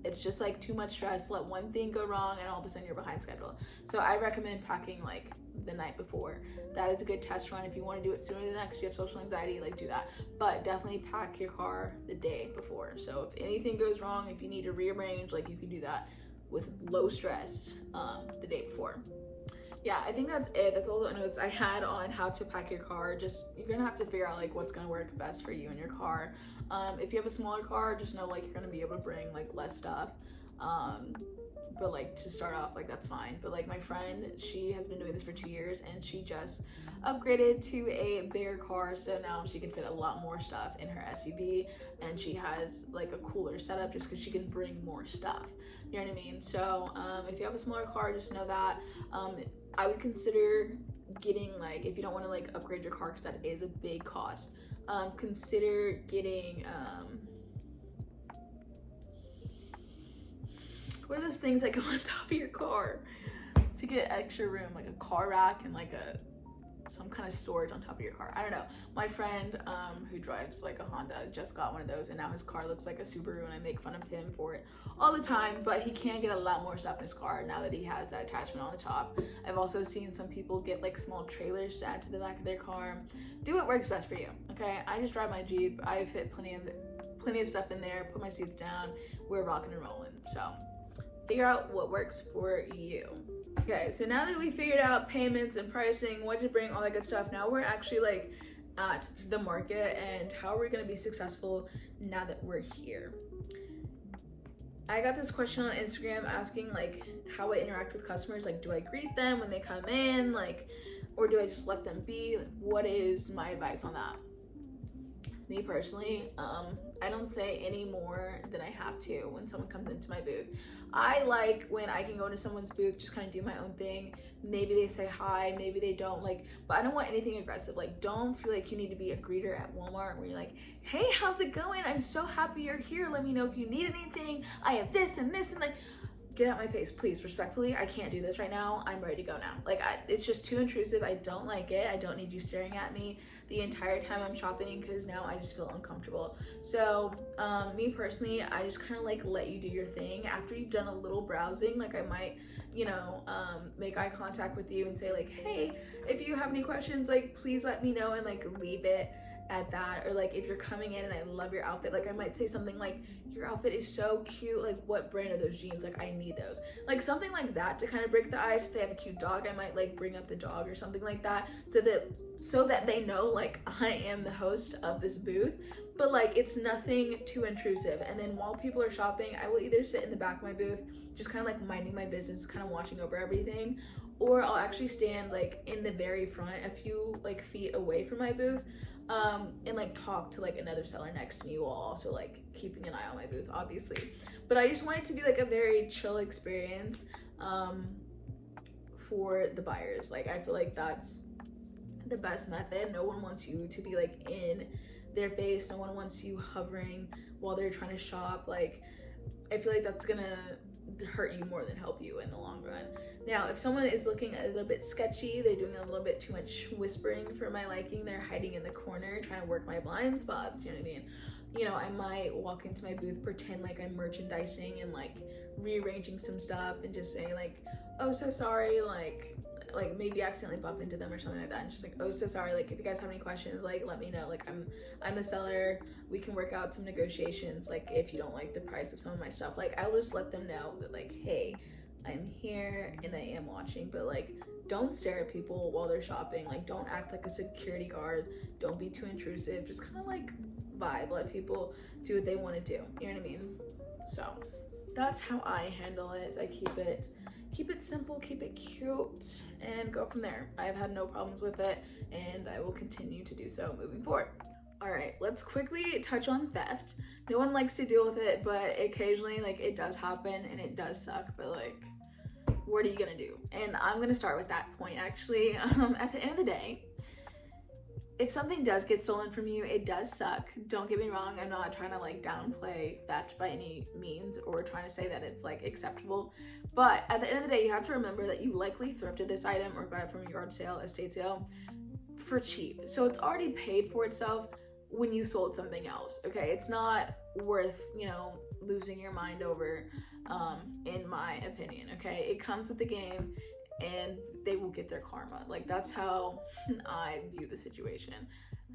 It's just like too much stress. Let one thing go wrong and all of a sudden you're behind schedule. So I recommend packing like the night before. That is a good test run. If you want to do it sooner than that because you have social anxiety, like do that. But definitely pack your car the day before. So if anything goes wrong, if you need to rearrange, like you can do that with low stress the day before. Yeah, I think that's it. That's all the notes I had on how to pack your car. Just, you're gonna have to figure out like what's gonna work best for you and your car. If you have a smaller car, just know like you're gonna be able to bring like less stuff. But like to start off, like that's fine. But like my friend, she has been doing this for 2 years and she just upgraded to a bigger car, so now she can fit a lot more stuff in her SUV, and she has like a cooler setup just because she can bring more stuff. You know what I mean? So if you have a smaller car, just know that. I would consider getting, like, if you don't want to like upgrade your car because that is a big cost, consider getting what are those things that go on top of your car to get extra room, like a car rack and like some kind of storage on top of your car. I don't know. My friend who drives like a Honda just got one of those, and now his car looks like a Subaru, and I make fun of him for it all the time, but he can get a lot more stuff in his car now that he has that attachment on the top. I've also seen some people get like small trailers to add to the back of their car. Do what works best for you, okay? I just drive my Jeep. I fit plenty of stuff in there, put my seats down, we're rocking and rolling. So figure out what works for you. Okay, so now that we figured out payments and pricing, what to bring, all that good stuff, now we're actually like at the market and how we're gonna be successful now that we're here. I got this question on Instagram asking like how I interact with customers. Like, do I greet them when they come in, like, or do I just let them be? Like, what is my advice on that? Me personally, I don't say any more than I have to when someone comes into my booth. I like when I can go into someone's booth, just kind of do my own thing. Maybe they say hi, maybe they don't, like, but I don't want anything aggressive. Like, don't feel like you need to be a greeter at Walmart where you're like, hey, how's it going? I'm so happy you're here. Let me know if you need anything. I have this and this, and like, get out my face, please. Respectfully, I can't do this right now. I'm ready to go now. Like, it's just too intrusive. I don't like it. I don't need you staring at me the entire time I'm shopping because now I just feel uncomfortable. So me personally, I just kind of like let you do your thing. After you've done a little browsing, like I might, you know, make eye contact with you and say like, hey, if you have any questions, like please let me know, and like leave it at that. Or like if you're coming in and I love your outfit, like I might say something like, your outfit is so cute, like what brand are those jeans, like I need those, like something like that to kind of break the ice. If they have a cute dog, I might like bring up the dog or something like that, so that they know like I am the host of this booth, but like it's nothing too intrusive. And then while people are shopping, I will either sit in the back of my booth just kind of like minding my business, kind of watching over everything, or I'll actually stand like in the very front, a few like feet away from my booth, and like talk to like another seller next to me while also like keeping an eye on my booth, obviously. But I just want it to be like a very chill experience for the buyers. Like I feel like that's the best method. No one wants you to be like in their face. No one wants you hovering while they're trying to shop. Like I feel like that's gonna hurt you more than help you in the long run. Now, if someone is looking a little bit sketchy, they're doing a little bit too much whispering for my liking, they're hiding in the corner trying to work my blind spots, you know what I mean? You know, I might walk into my booth, pretend like I'm merchandising and like rearranging some stuff and just say like, oh, so sorry, like maybe accidentally bump into them or something like that, and just like, oh, so sorry, like if you guys have any questions, like let me know, like I'm the seller, we can work out some negotiations, like if you don't like the price of some of my stuff, like I'll just let them know that like, hey, I'm here and I am watching, but like, don't stare at people while they're shopping. Like, don't act like a security guard. Don't be too intrusive. Just kind of like vibe. Let people do what they want to do. You know what I mean? So that's how I handle it. I keep it simple, keep it cute, and go from there. I've had no problems with it, and I will continue to do so moving forward. All right, let's quickly touch on theft. No one likes to deal with it, but occasionally, like, it does happen and it does suck, but like, what are you gonna do? And I'm gonna start with that point, actually. At the end of the day, if something does get stolen from you, it does suck. Don't get me wrong, I'm not trying to like downplay theft by any means or trying to say that it's like acceptable. But at the end of the day, you have to remember that you likely thrifted this item or got it from a yard sale, estate sale for cheap. So it's already paid for itself when you sold something else, okay? It's not worth, you know, losing your mind over, in my opinion, okay? It comes with the game, and they will get their karma. Like, that's how I view the situation.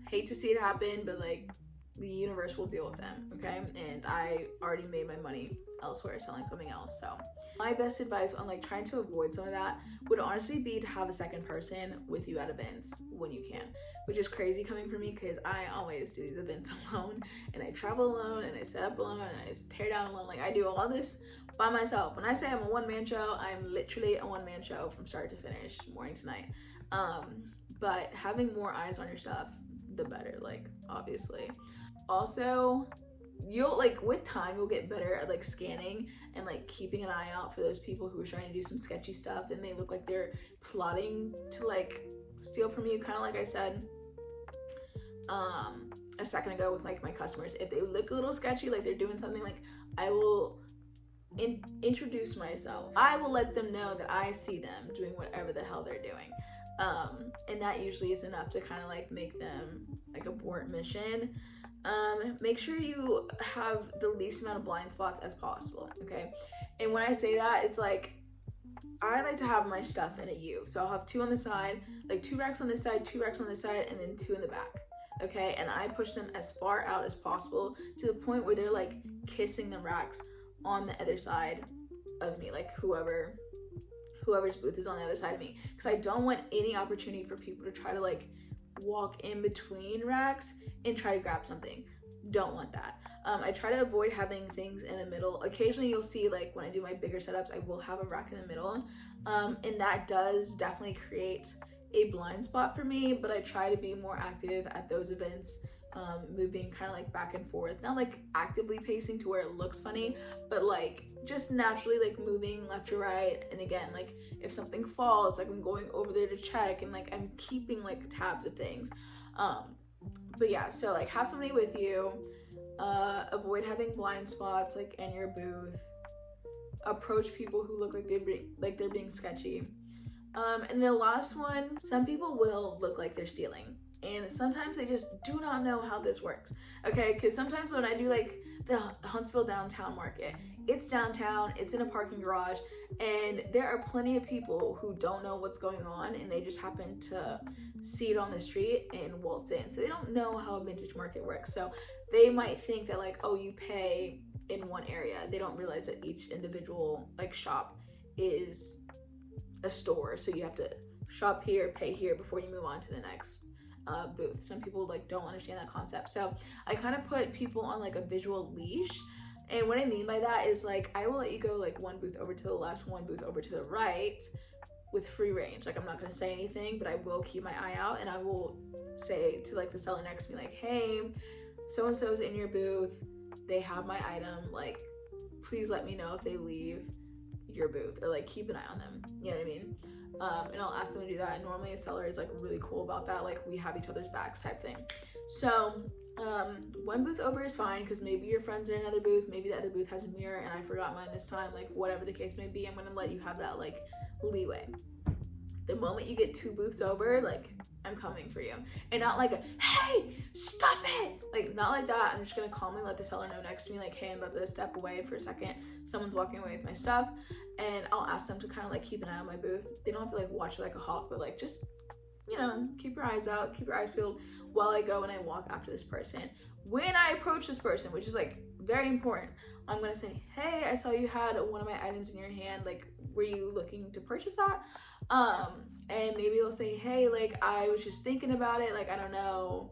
Hate to see it happen, but like, the universe will deal with them, okay? And I already made my money elsewhere selling something else. So my best advice on like trying to avoid some of that would honestly be to have a second person with you at events when you can, which is crazy coming from me because I always do these events alone, and I travel alone, and I set up alone, and I tear down alone. Like, I do all this by myself. When I say I'm a one-man show, I'm literally a one-man show from start to finish, morning to night. But having more eyes on your stuff, the better, like, obviously. Also, you'll like, with time, you'll get better at like scanning and like keeping an eye out for those people who are trying to do some sketchy stuff and they look like they're plotting to like steal from you, kind of like I said a second ago with like my customers. If they look a little sketchy, like they're doing something, like, I will introduce myself. I will let them know that I see them doing whatever the hell they're doing, and that usually is enough to kind of like make them like abort mission. Make sure you have the least amount of blind spots as possible, okay? And when I say that, it's like, I like to have my stuff in a U. So I'll have 2 on the side, like 2 racks on this side, 2 racks on this side, and then 2 in the back, okay? And I push them as far out as possible to the point where they're like kissing the racks on the other side of me, like whoever's booth is on the other side of me, because I don't want any opportunity for people to try to like walk in between racks and try to grab something. Don't want that. I try to avoid having things in the middle. Occasionally you'll see, like when I do my bigger setups, I will have a rack in the middle, and that does definitely create a blind spot for me, but I try to be more active at those events, moving kind of like back and forth, not like actively pacing to where it looks funny, but like just naturally like moving left to right. And again, like if something falls, like I'm going over there to check, and like I'm keeping like tabs of things. But yeah, so like have somebody with you, avoid having blind spots like in your booth, approach people who look like they're being sketchy. And the last one, some people will look like they're stealing, and sometimes they just do not know how this works, okay? Because sometimes when I do like the Huntsville downtown market, it's downtown, it's in a parking garage, and there are plenty of people who don't know what's going on, and they just happen to see it on the street and waltz in. So they don't know how a vintage market works. So they might think that like, oh, you pay in one area. They don't realize that each individual like shop is a store, so you have to shop here, pay here before you move on to the next booth. Some people like don't understand that concept, so I kind of put people on like a visual leash. And what I mean by that is like, I will let you go like 1 booth over to the left, 1 booth over to the right with free range. Like, I'm not going to say anything, but I will keep my eye out, and I will say to like the seller next to me, like, hey, so and so's in your booth, they have my item, like, please let me know if they leave your booth, or like keep an eye on them, you know what I mean? And I'll ask them to do that, and normally a seller is like really cool about that, like we have each other's backs type thing. So 1 booth over is fine, because maybe your friend's in another booth, maybe the other booth has a mirror and I forgot mine this time, like whatever the case may be, I'm gonna let you have that like leeway. The moment you get 2 booths over, like, I'm coming for you. And not like a, hey, stop it! Like, not like that. I'm just gonna calmly let the seller know next to me, like, hey, I'm about to step away for a second. Someone's walking away with my stuff. And I'll ask them to kind of like keep an eye on my booth. They don't have to like watch it like a hawk, but like just, you know, keep your eyes out, keep your eyes peeled while I go and I walk after this person. When I approach this person, which is like very important, I'm gonna say, hey, I saw you had one of my items in your hand, like, were you looking to purchase that? And maybe they'll say, hey, like, I was just thinking about it, like, I don't know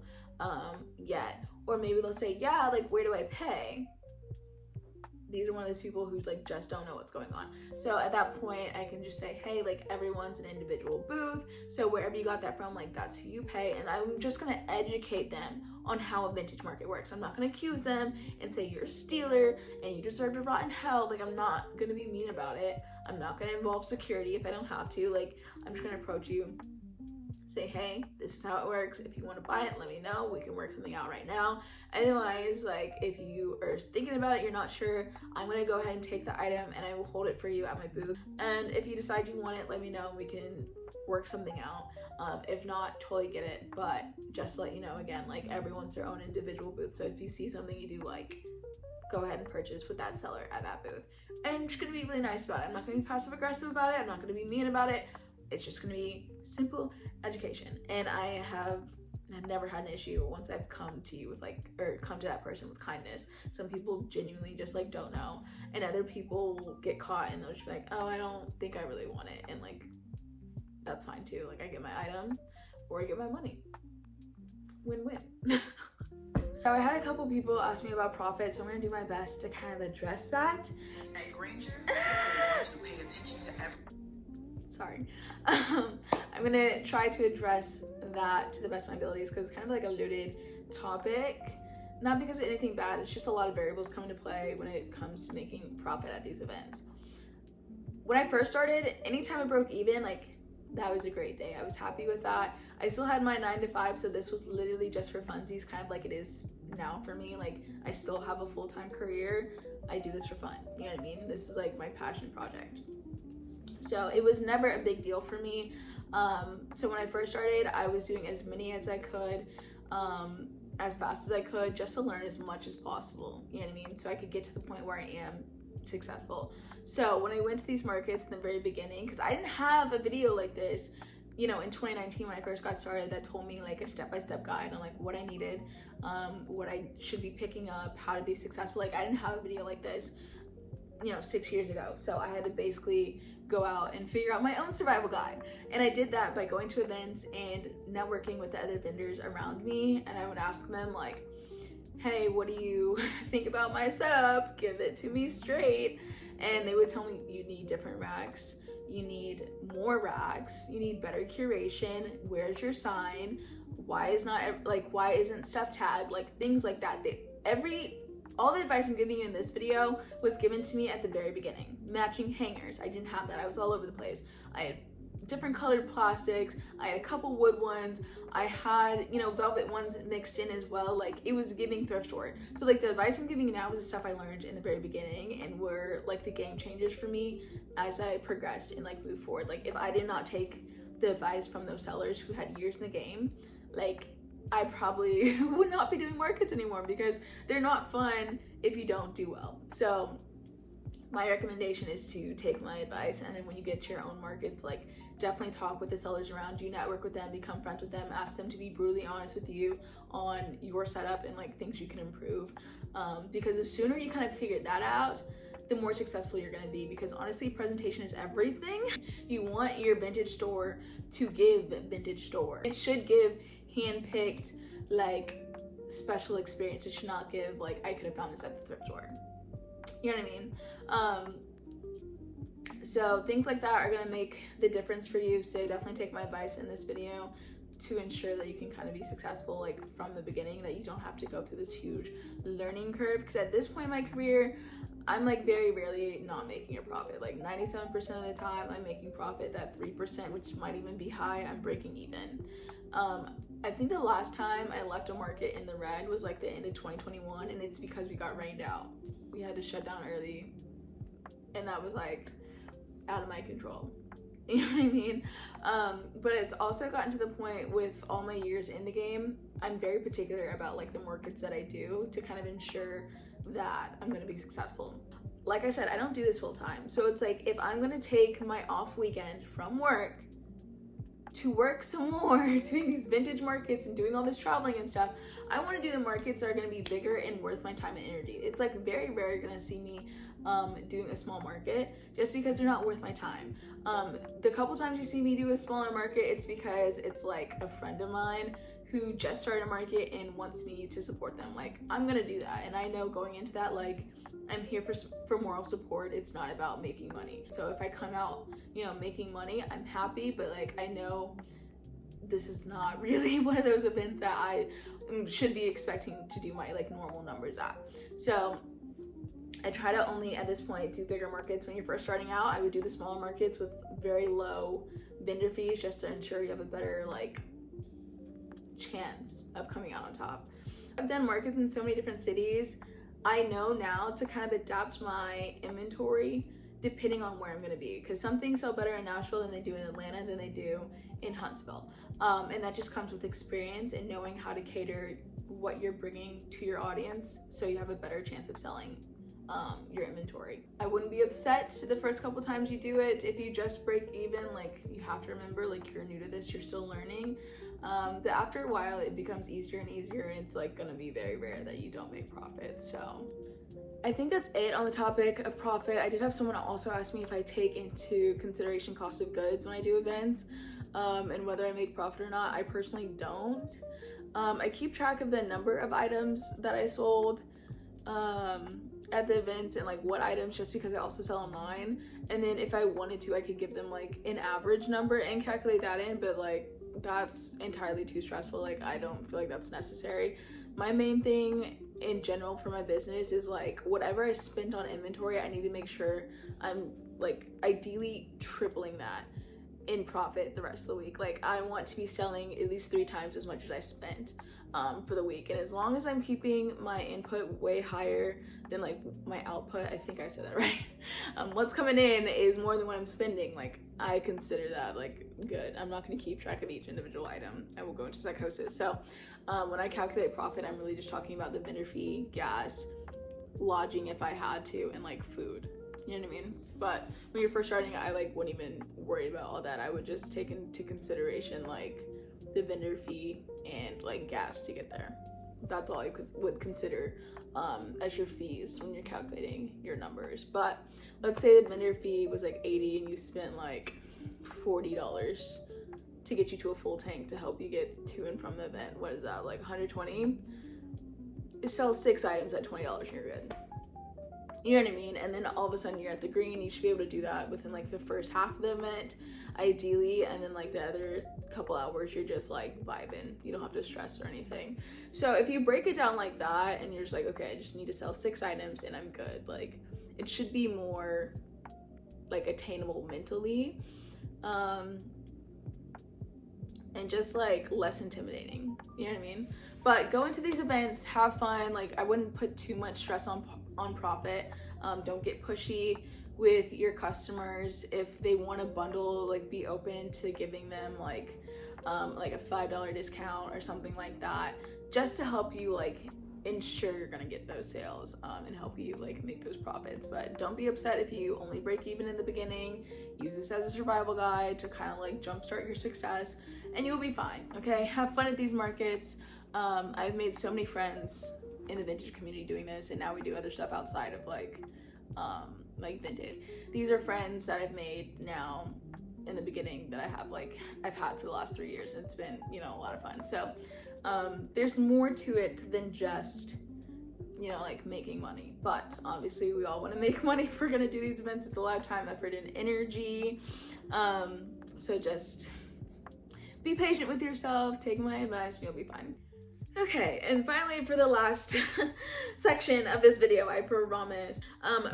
yet. Or maybe they'll say, yeah, like, where do I pay? These are one of those people who like just don't know what's going on. So at that point, I can just say, hey, like, everyone's an individual booth, so wherever you got that from, like, that's who you pay. And I'm just gonna educate them on how a vintage market works. I'm not gonna accuse them and say you're a stealer and you deserve to rot in hell. Like, I'm not gonna be mean about it. I'm not gonna involve security if I don't have to. Like, I'm just gonna approach you, say, hey, this is how it works. If you want to buy it, let me know. We can work something out right now. Otherwise, like, if you are thinking about it, you're not sure, I'm going to go ahead and take the item and I will hold it for you at my booth. And if you decide you want it, let me know. We can work something out. If not, totally get it. But just to let you know, again, like, everyone's their own individual booth. So if you see something you do like, go ahead and purchase with that seller at that booth. And I'm just going to be really nice about it. I'm not going to be passive aggressive about it. I'm not going to be mean about it. It's just going to be simple education. And I have never had an issue once I've come to you with like, or come to that person with kindness. Some people genuinely just like don't know, and other people will get caught and they'll just be like, oh, I don't think I really want it. And like, that's fine too. Like, I get my item or I get my money. Win-win. So I had a couple people ask me about profit, so I'm going to do my best to kind of address that. At Granger, we pay attention to every... Sorry. I'm going to try to address that to the best of my abilities, because it's kind of like a loaded topic. Not because of anything bad, it's just a lot of variables come into play when it comes to making profit at these events. When I first started, anytime I broke even, like, that was a great day. I was happy with that. I still had my 9 to 5, so this was literally just for funsies, kind of like it is now for me. Like, I still have a full-time career. I do this for fun. You know what I mean? This is like my passion project. So it was never a big deal for me. So when I first started, I was doing as many as I could, as fast as I could, just to learn as much as possible. You know what I mean? So I could get to the point where I am successful. So when I went to these markets in the very beginning, because I didn't have a video like this, you know, in 2019 when I first got started, that told me like a step-by-step guide on like what I needed, what I should be picking up, how to be successful. Like, I didn't have a video like this, you know, 6 years ago. So I had to basically go out and figure out my own survival guide. And I did that by going to events and networking with the other vendors around me. And I would ask them like, hey, what do you think about my setup? Give it to me straight. And they would tell me, you need different racks, you need more racks, you need better curation, where's your sign, why isn't stuff tagged, like things like that. All the advice I'm giving you in this video was given to me at the very beginning. Matching hangers, I didn't have that. I was all over the place. I had different colored plastics, I had a couple wood ones, I had, you know, velvet ones mixed in as well. Like, it was giving thrift store. So like, the advice I'm giving you now is the stuff I learned in the very beginning and were like the game changers for me as I progressed and like moved forward. Like, if I did not take the advice from those sellers who had years in the game, like, I probably would not be doing markets anymore, because they're not fun if you don't do well. So my recommendation is to take my advice, and then when you get to your own markets, like, definitely talk with the sellers around you, network with them, become friends with them, ask them to be brutally honest with you on your setup and like things you can improve, because the sooner you kind of figure that out, the more successful you're going to be. Because honestly, presentation is everything. You want your vintage store to give vintage store. It should give hand-picked, like, special experience. It should not give like, I could have found this at the thrift store. You know what I mean? So things like that are gonna make the difference for you. So definitely take my advice in this video to ensure that you can kind of be successful like from the beginning, that you don't have to go through this huge learning curve. Because at this point in my career, I'm like very rarely not making a profit. Like 97% of the time I'm making profit. That 3%, which might even be high, I'm breaking even. I think the last time I left a market in the red was like the end of 2021, and it's because we got rained out. We had to shut down early, and that was like out of my control. You know what I mean? But it's also gotten to the point with all my years in the game, I'm very particular about like the markets that I do to kind of ensure that I'm going to be successful. Like I said, I don't do this full time. So it's like, if I'm going to take my off weekend from work to work some more doing these vintage markets and doing all this traveling and stuff, I want to do the markets that are going to be bigger and worth my time and energy. It's like very rare you're going to see me doing a small market just because they're not worth my time. The couple times you see me do a smaller market, it's because it's like a friend of mine who just started a market and wants me to support them. Like, I'm gonna do that, and I know going into that, like, I'm here for moral support. It's not about making money. So if I come out, you know, making money, I'm happy, but like, I know this is not really one of those events that I should be expecting to do my like normal numbers at. So I try to only at this point do bigger markets. When you're first starting out, I would do the smaller markets with very low vendor fees just to ensure you have a better like chance of coming out on top. I've done markets in so many different cities. I know now to kind of adapt my inventory depending on where I'm going to be, because some things sell better in Nashville than they do in Atlanta than they do in Huntsville, and that just comes with experience and knowing how to cater what you're bringing to your audience so you have a better chance of selling your inventory. I wouldn't be upset the first couple times you do it if you just break even. Like, you have to remember, like, you're new to this, you're still learning, but after a while it becomes easier and easier, and it's like gonna be very rare that you don't make profit. So I think that's it on the topic of profit. I did have someone also ask me if I take into consideration cost of goods when I do events, and whether I make profit or not. I personally don't. I keep track of the number of items that I sold at the event and like what items, just because I also sell online, and then if I wanted to I could give them like an average number and calculate that in, but like that's entirely too stressful. Like, I don't feel like that's necessary. My main thing in general for my business is like whatever I spent on inventory, I need to make sure I'm like ideally tripling that in profit the rest of the week. Like, I want to be selling at least 3 times as much as I spent for the week, and as long as I'm keeping my input way higher than like my output, I think I said that right, what's coming in is more than what I'm spending, like I consider that like good. I'm not going to keep track of each individual item. I will go into psychosis. So when I calculate profit, I'm really just talking about the vendor fee, gas, lodging if I had to, and like food. You know what I mean? But when you're first starting, I like wouldn't even worry about all that. I would just take into consideration like the vendor fee and like gas to get there. That's all I would consider as your fees when you're calculating your numbers. But let's say the vendor fee was like $80 and you spent like $40 to get you to a full tank to help you get to and from the event. What is that, like $120? You sell 6 items at $20 and you're good. You know what I mean? And then all of a sudden you're at the green. You should be able to do that within like the first half of the event, ideally, and then like the other couple hours you're just like vibing. You don't have to stress or anything. So if you break it down like that and you're just like, okay, I just need to sell 6 items and I'm good, like it should be more like attainable mentally, and just like less intimidating. You know what I mean? But go into these events, have fun. Like, I wouldn't put too much stress on profit. Don't get pushy with your customers. If they want a bundle, like be open to giving them like a $5 discount or something like that, just to help you like ensure you're gonna get those sales, and help you like make those profits. But don't be upset if you only break even in the beginning. Use this as a survival guide to kind of like jumpstart your success, and you'll be fine. Okay, have fun at these markets. I've made so many friends in the vintage community doing this, and now we do other stuff outside of like vintage. These are friends that I've made now in the beginning that I've had for the last 3 years, and it's been, you know, a lot of fun. So there's more to it than just, you know, like making money. But obviously we all want to make money if we're gonna do these events. It's a lot of time, effort, and energy. So just be patient with yourself, take my advice, and you'll be fine. Okay, and finally for the last section of this video, I promise,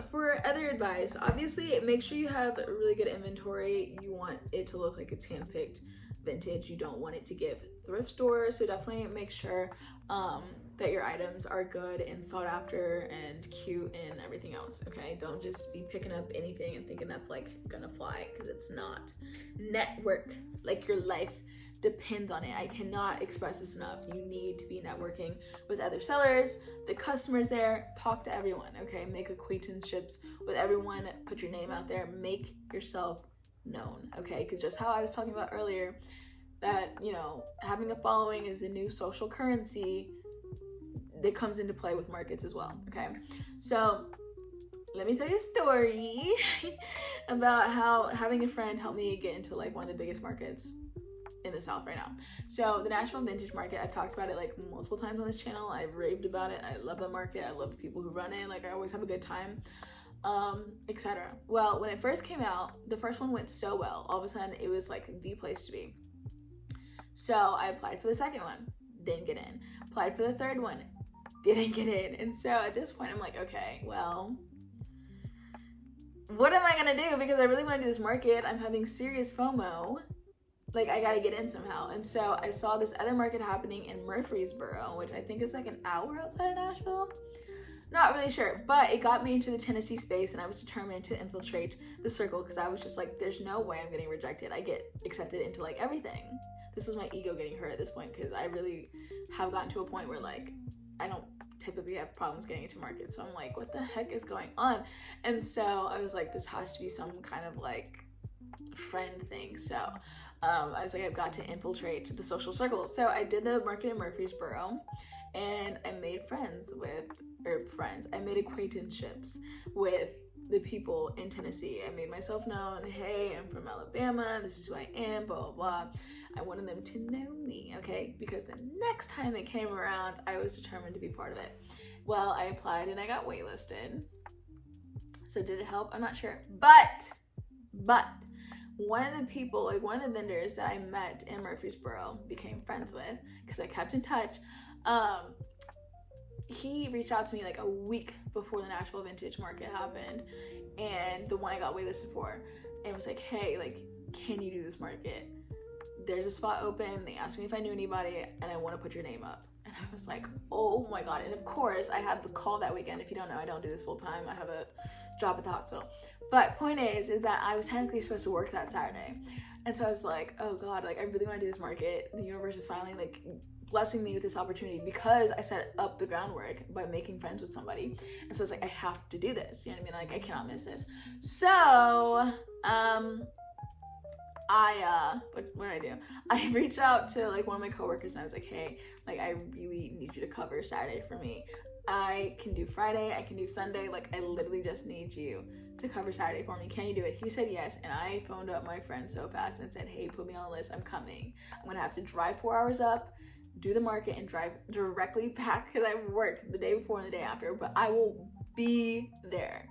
for other advice, obviously make sure you have a really good inventory. You want it to look like it's handpicked vintage. You don't want it to give thrift stores, so definitely make sure that your items are good and sought after and cute and everything else. Okay, don't just be picking up anything and thinking that's like gonna fly, because it's not. Network like your life depends on it. I cannot express this enough. You need to be networking with other sellers, the customers there. Talk to everyone, okay? Make acquaintanceships with everyone. Put your name out there. Make yourself known, okay? Because just how I was talking about earlier, that, you know, having a following is a new social currency that comes into play with markets as well, okay? So let me tell you a story about how having a friend helped me get into like one of the biggest markets in the South right now. So the Nashville Vintage Market, I've talked about it like multiple times on this channel. I've raved about it. I love the market. I love the people who run it. Like, I always have a good time, etc. Well, when it first came out, the first one went so well. All of a sudden, it was like the place to be. So I applied for the second one, didn't get in. Applied for the third one, didn't get in. And so at this point, I'm like, okay, well, what am I gonna do? Because I really want to do this market. I'm having serious FOMO. Like, I gotta get in somehow. And so I saw this other market happening in Murfreesboro, which I think is like an hour outside of Nashville. Not really sure, but it got me into the Tennessee space, and I was determined to infiltrate the circle because I was just like, there's no way I'm getting rejected. I get accepted into like everything. This was my ego getting hurt at this point because I really have gotten to a point where like I don't typically have problems getting into markets. So I'm like, what the heck is going on? And so I was like, this has to be some kind of like friend thing. So I was like, I've got to infiltrate the social circle. So I did the market in Murfreesboro, and I made I made acquaintanceships with the people in Tennessee. I made myself known. Hey, I'm from Alabama. This is who I am, blah, blah, blah. I wanted them to know me, okay? Because the next time it came around, I was determined to be part of it. Well, I applied and I got waitlisted. So did it help? I'm not sure. But one of the people, like one of the vendors that I met in Murfreesboro, became friends with because I kept in touch. He reached out to me like a week before the Nashville Vintage Market happened, and the one I got waitlisted for, and was like, hey, like, can you do this market? There's a spot open. They asked me if I knew anybody, and I want to put your name up. And I was like, oh my God. And of course, I had the call that weekend. If you don't know, I don't do this full time. I have a job at the hospital. But point is that I was technically supposed to work that Saturday. And so I was like, oh God, like, I really want to do this market. The universe is finally like blessing me with this opportunity because I set up the groundwork by making friends with somebody. And so it's like, I have to do this. You know what I mean? Like, I cannot miss this. So, what did I do? I reached out to like one of my coworkers, and I was like, hey, like, I really need you to cover Saturday for me. I can do Friday, I can do Sunday. Like, I literally just need you to cover Saturday for me. Can you do it? He said yes. And I phoned up my friend so fast and said, hey, put me on the list. I'm coming. I'm gonna have to drive 4 hours up, do the market, and drive directly back because I worked the day before and the day after, but I will be there.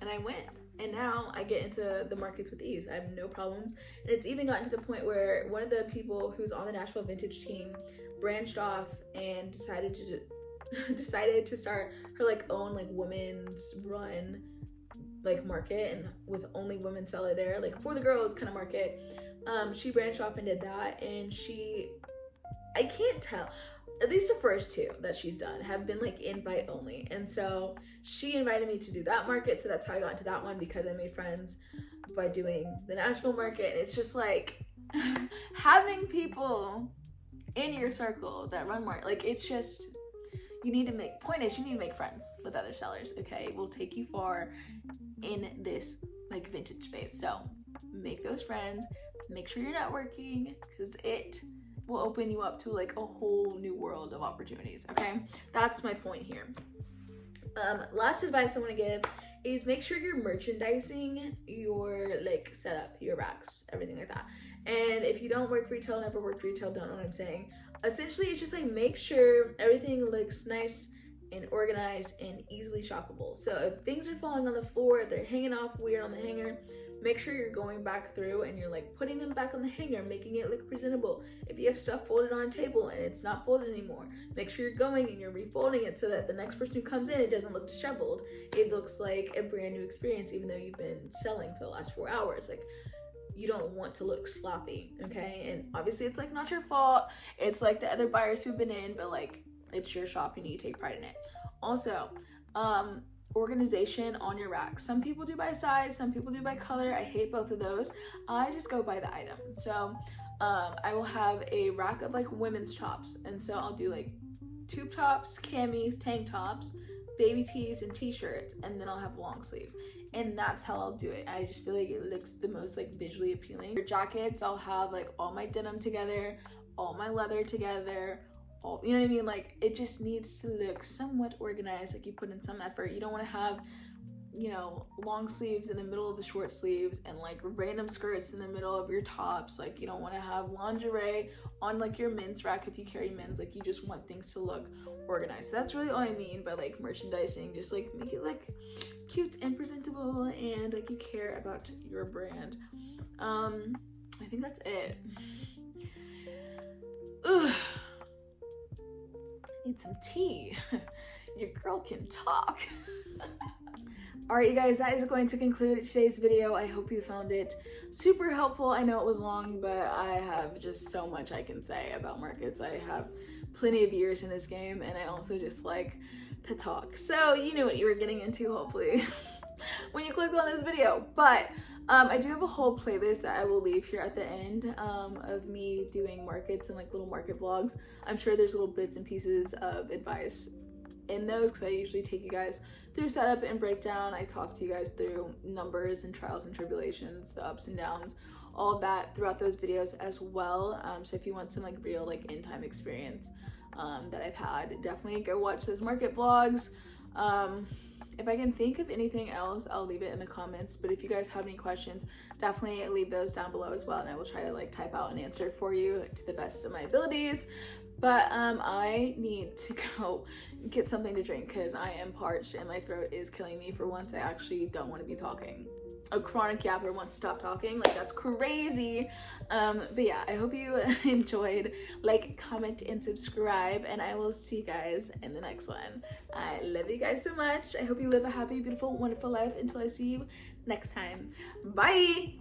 And I went. And now I get into the markets with ease. I have no problems. And it's even gotten to the point where one of the people who's on the Nashville Vintage team branched off and decided to start her like own like women's run like market, and with only women seller there, like for the girls kind of market. She branched off and did that, and I can't tell, at least the first two that she's done have been like invite only. And so she invited me to do that market. So that's how I got into that one, because I made friends by doing the Nashville market. And it's just like having people in your circle that run market. Like, it's just, you need to make friends with other sellers. Okay. It will take you far in this like vintage space. So make those friends, make sure you're networking, because it will open you up to like a whole new world of opportunities. Okay, that's my point here. Last advice I want to give is make sure you're merchandising your like setup, your racks, everything like that. And if you don't work retail, never worked retail, don't know what I'm saying. Essentially, it's just like make sure everything looks nice and organized and easily shoppable. So if things are falling on the floor, if they're hanging off weird on the hanger, make sure you're going back through and you're like putting them back on the hanger, making it look presentable. If you have stuff folded on a table and it's not folded anymore, make sure you're going and you're refolding it so that the next person who comes in, it doesn't look disheveled. It looks like a brand new experience, even though you've been selling for the last 4 hours. Like, you don't want to look sloppy, okay? And obviously it's like not your fault. It's like the other buyers who've been in, but like it's your shop, you need to take pride in it. Also, organization on your rack. Some people do by size, some people do by color. I hate both of those. I just go by the item. So I will have a rack of like women's tops, and so I'll do like tube tops, camis, tank tops, baby tees and t-shirts, and then I'll have long sleeves, and that's how I'll do it. I just feel like it looks the most like visually appealing. For jackets, I'll have like all my denim together, all my leather together, all, you know what I mean? Like it just needs to look somewhat organized, like you put in some effort. You don't want to have, you know, long sleeves in the middle of the short sleeves and like random skirts in the middle of your tops. Like you don't want to have lingerie on like your men's rack if you carry men's. Like you just want things to look organized. So that's really all I mean by like merchandising. Just like make it look cute and presentable and like you care about your brand. I think that's it. Ugh. Need some tea. Your girl can talk. Alright, you guys, that is going to conclude today's video. I hope you found it super helpful. I know it was long, but I have just so much I can say about markets. I have plenty of years in this game, and I also just like to talk. So you knew what you were getting into, hopefully, when you clicked on this video. But I do have a whole playlist that I will leave here at the end of me doing markets and like little market vlogs. I'm sure there's little bits and pieces of advice in those because I usually take you guys through setup and breakdown. I talk to you guys through numbers and trials and tribulations, the ups and downs, all of that throughout those videos as well. So if you want some like real like in-time experience that I've had, definitely go watch those market vlogs. If I can think of anything else, I'll leave it in the comments, but if you guys have any questions, definitely leave those down below as well, and I will try to like type out an answer for you to the best of my abilities. But I need to go get something to drink because I am parched and my throat is killing me for once. I actually don't want to be talking. A chronic yapper wants to stop talking, like that's crazy. But yeah, I hope you enjoyed. Like, comment, and subscribe, and I will see you guys in the next one. I love you guys so much. I hope you live a happy, beautiful, wonderful life until I see you next time. Bye.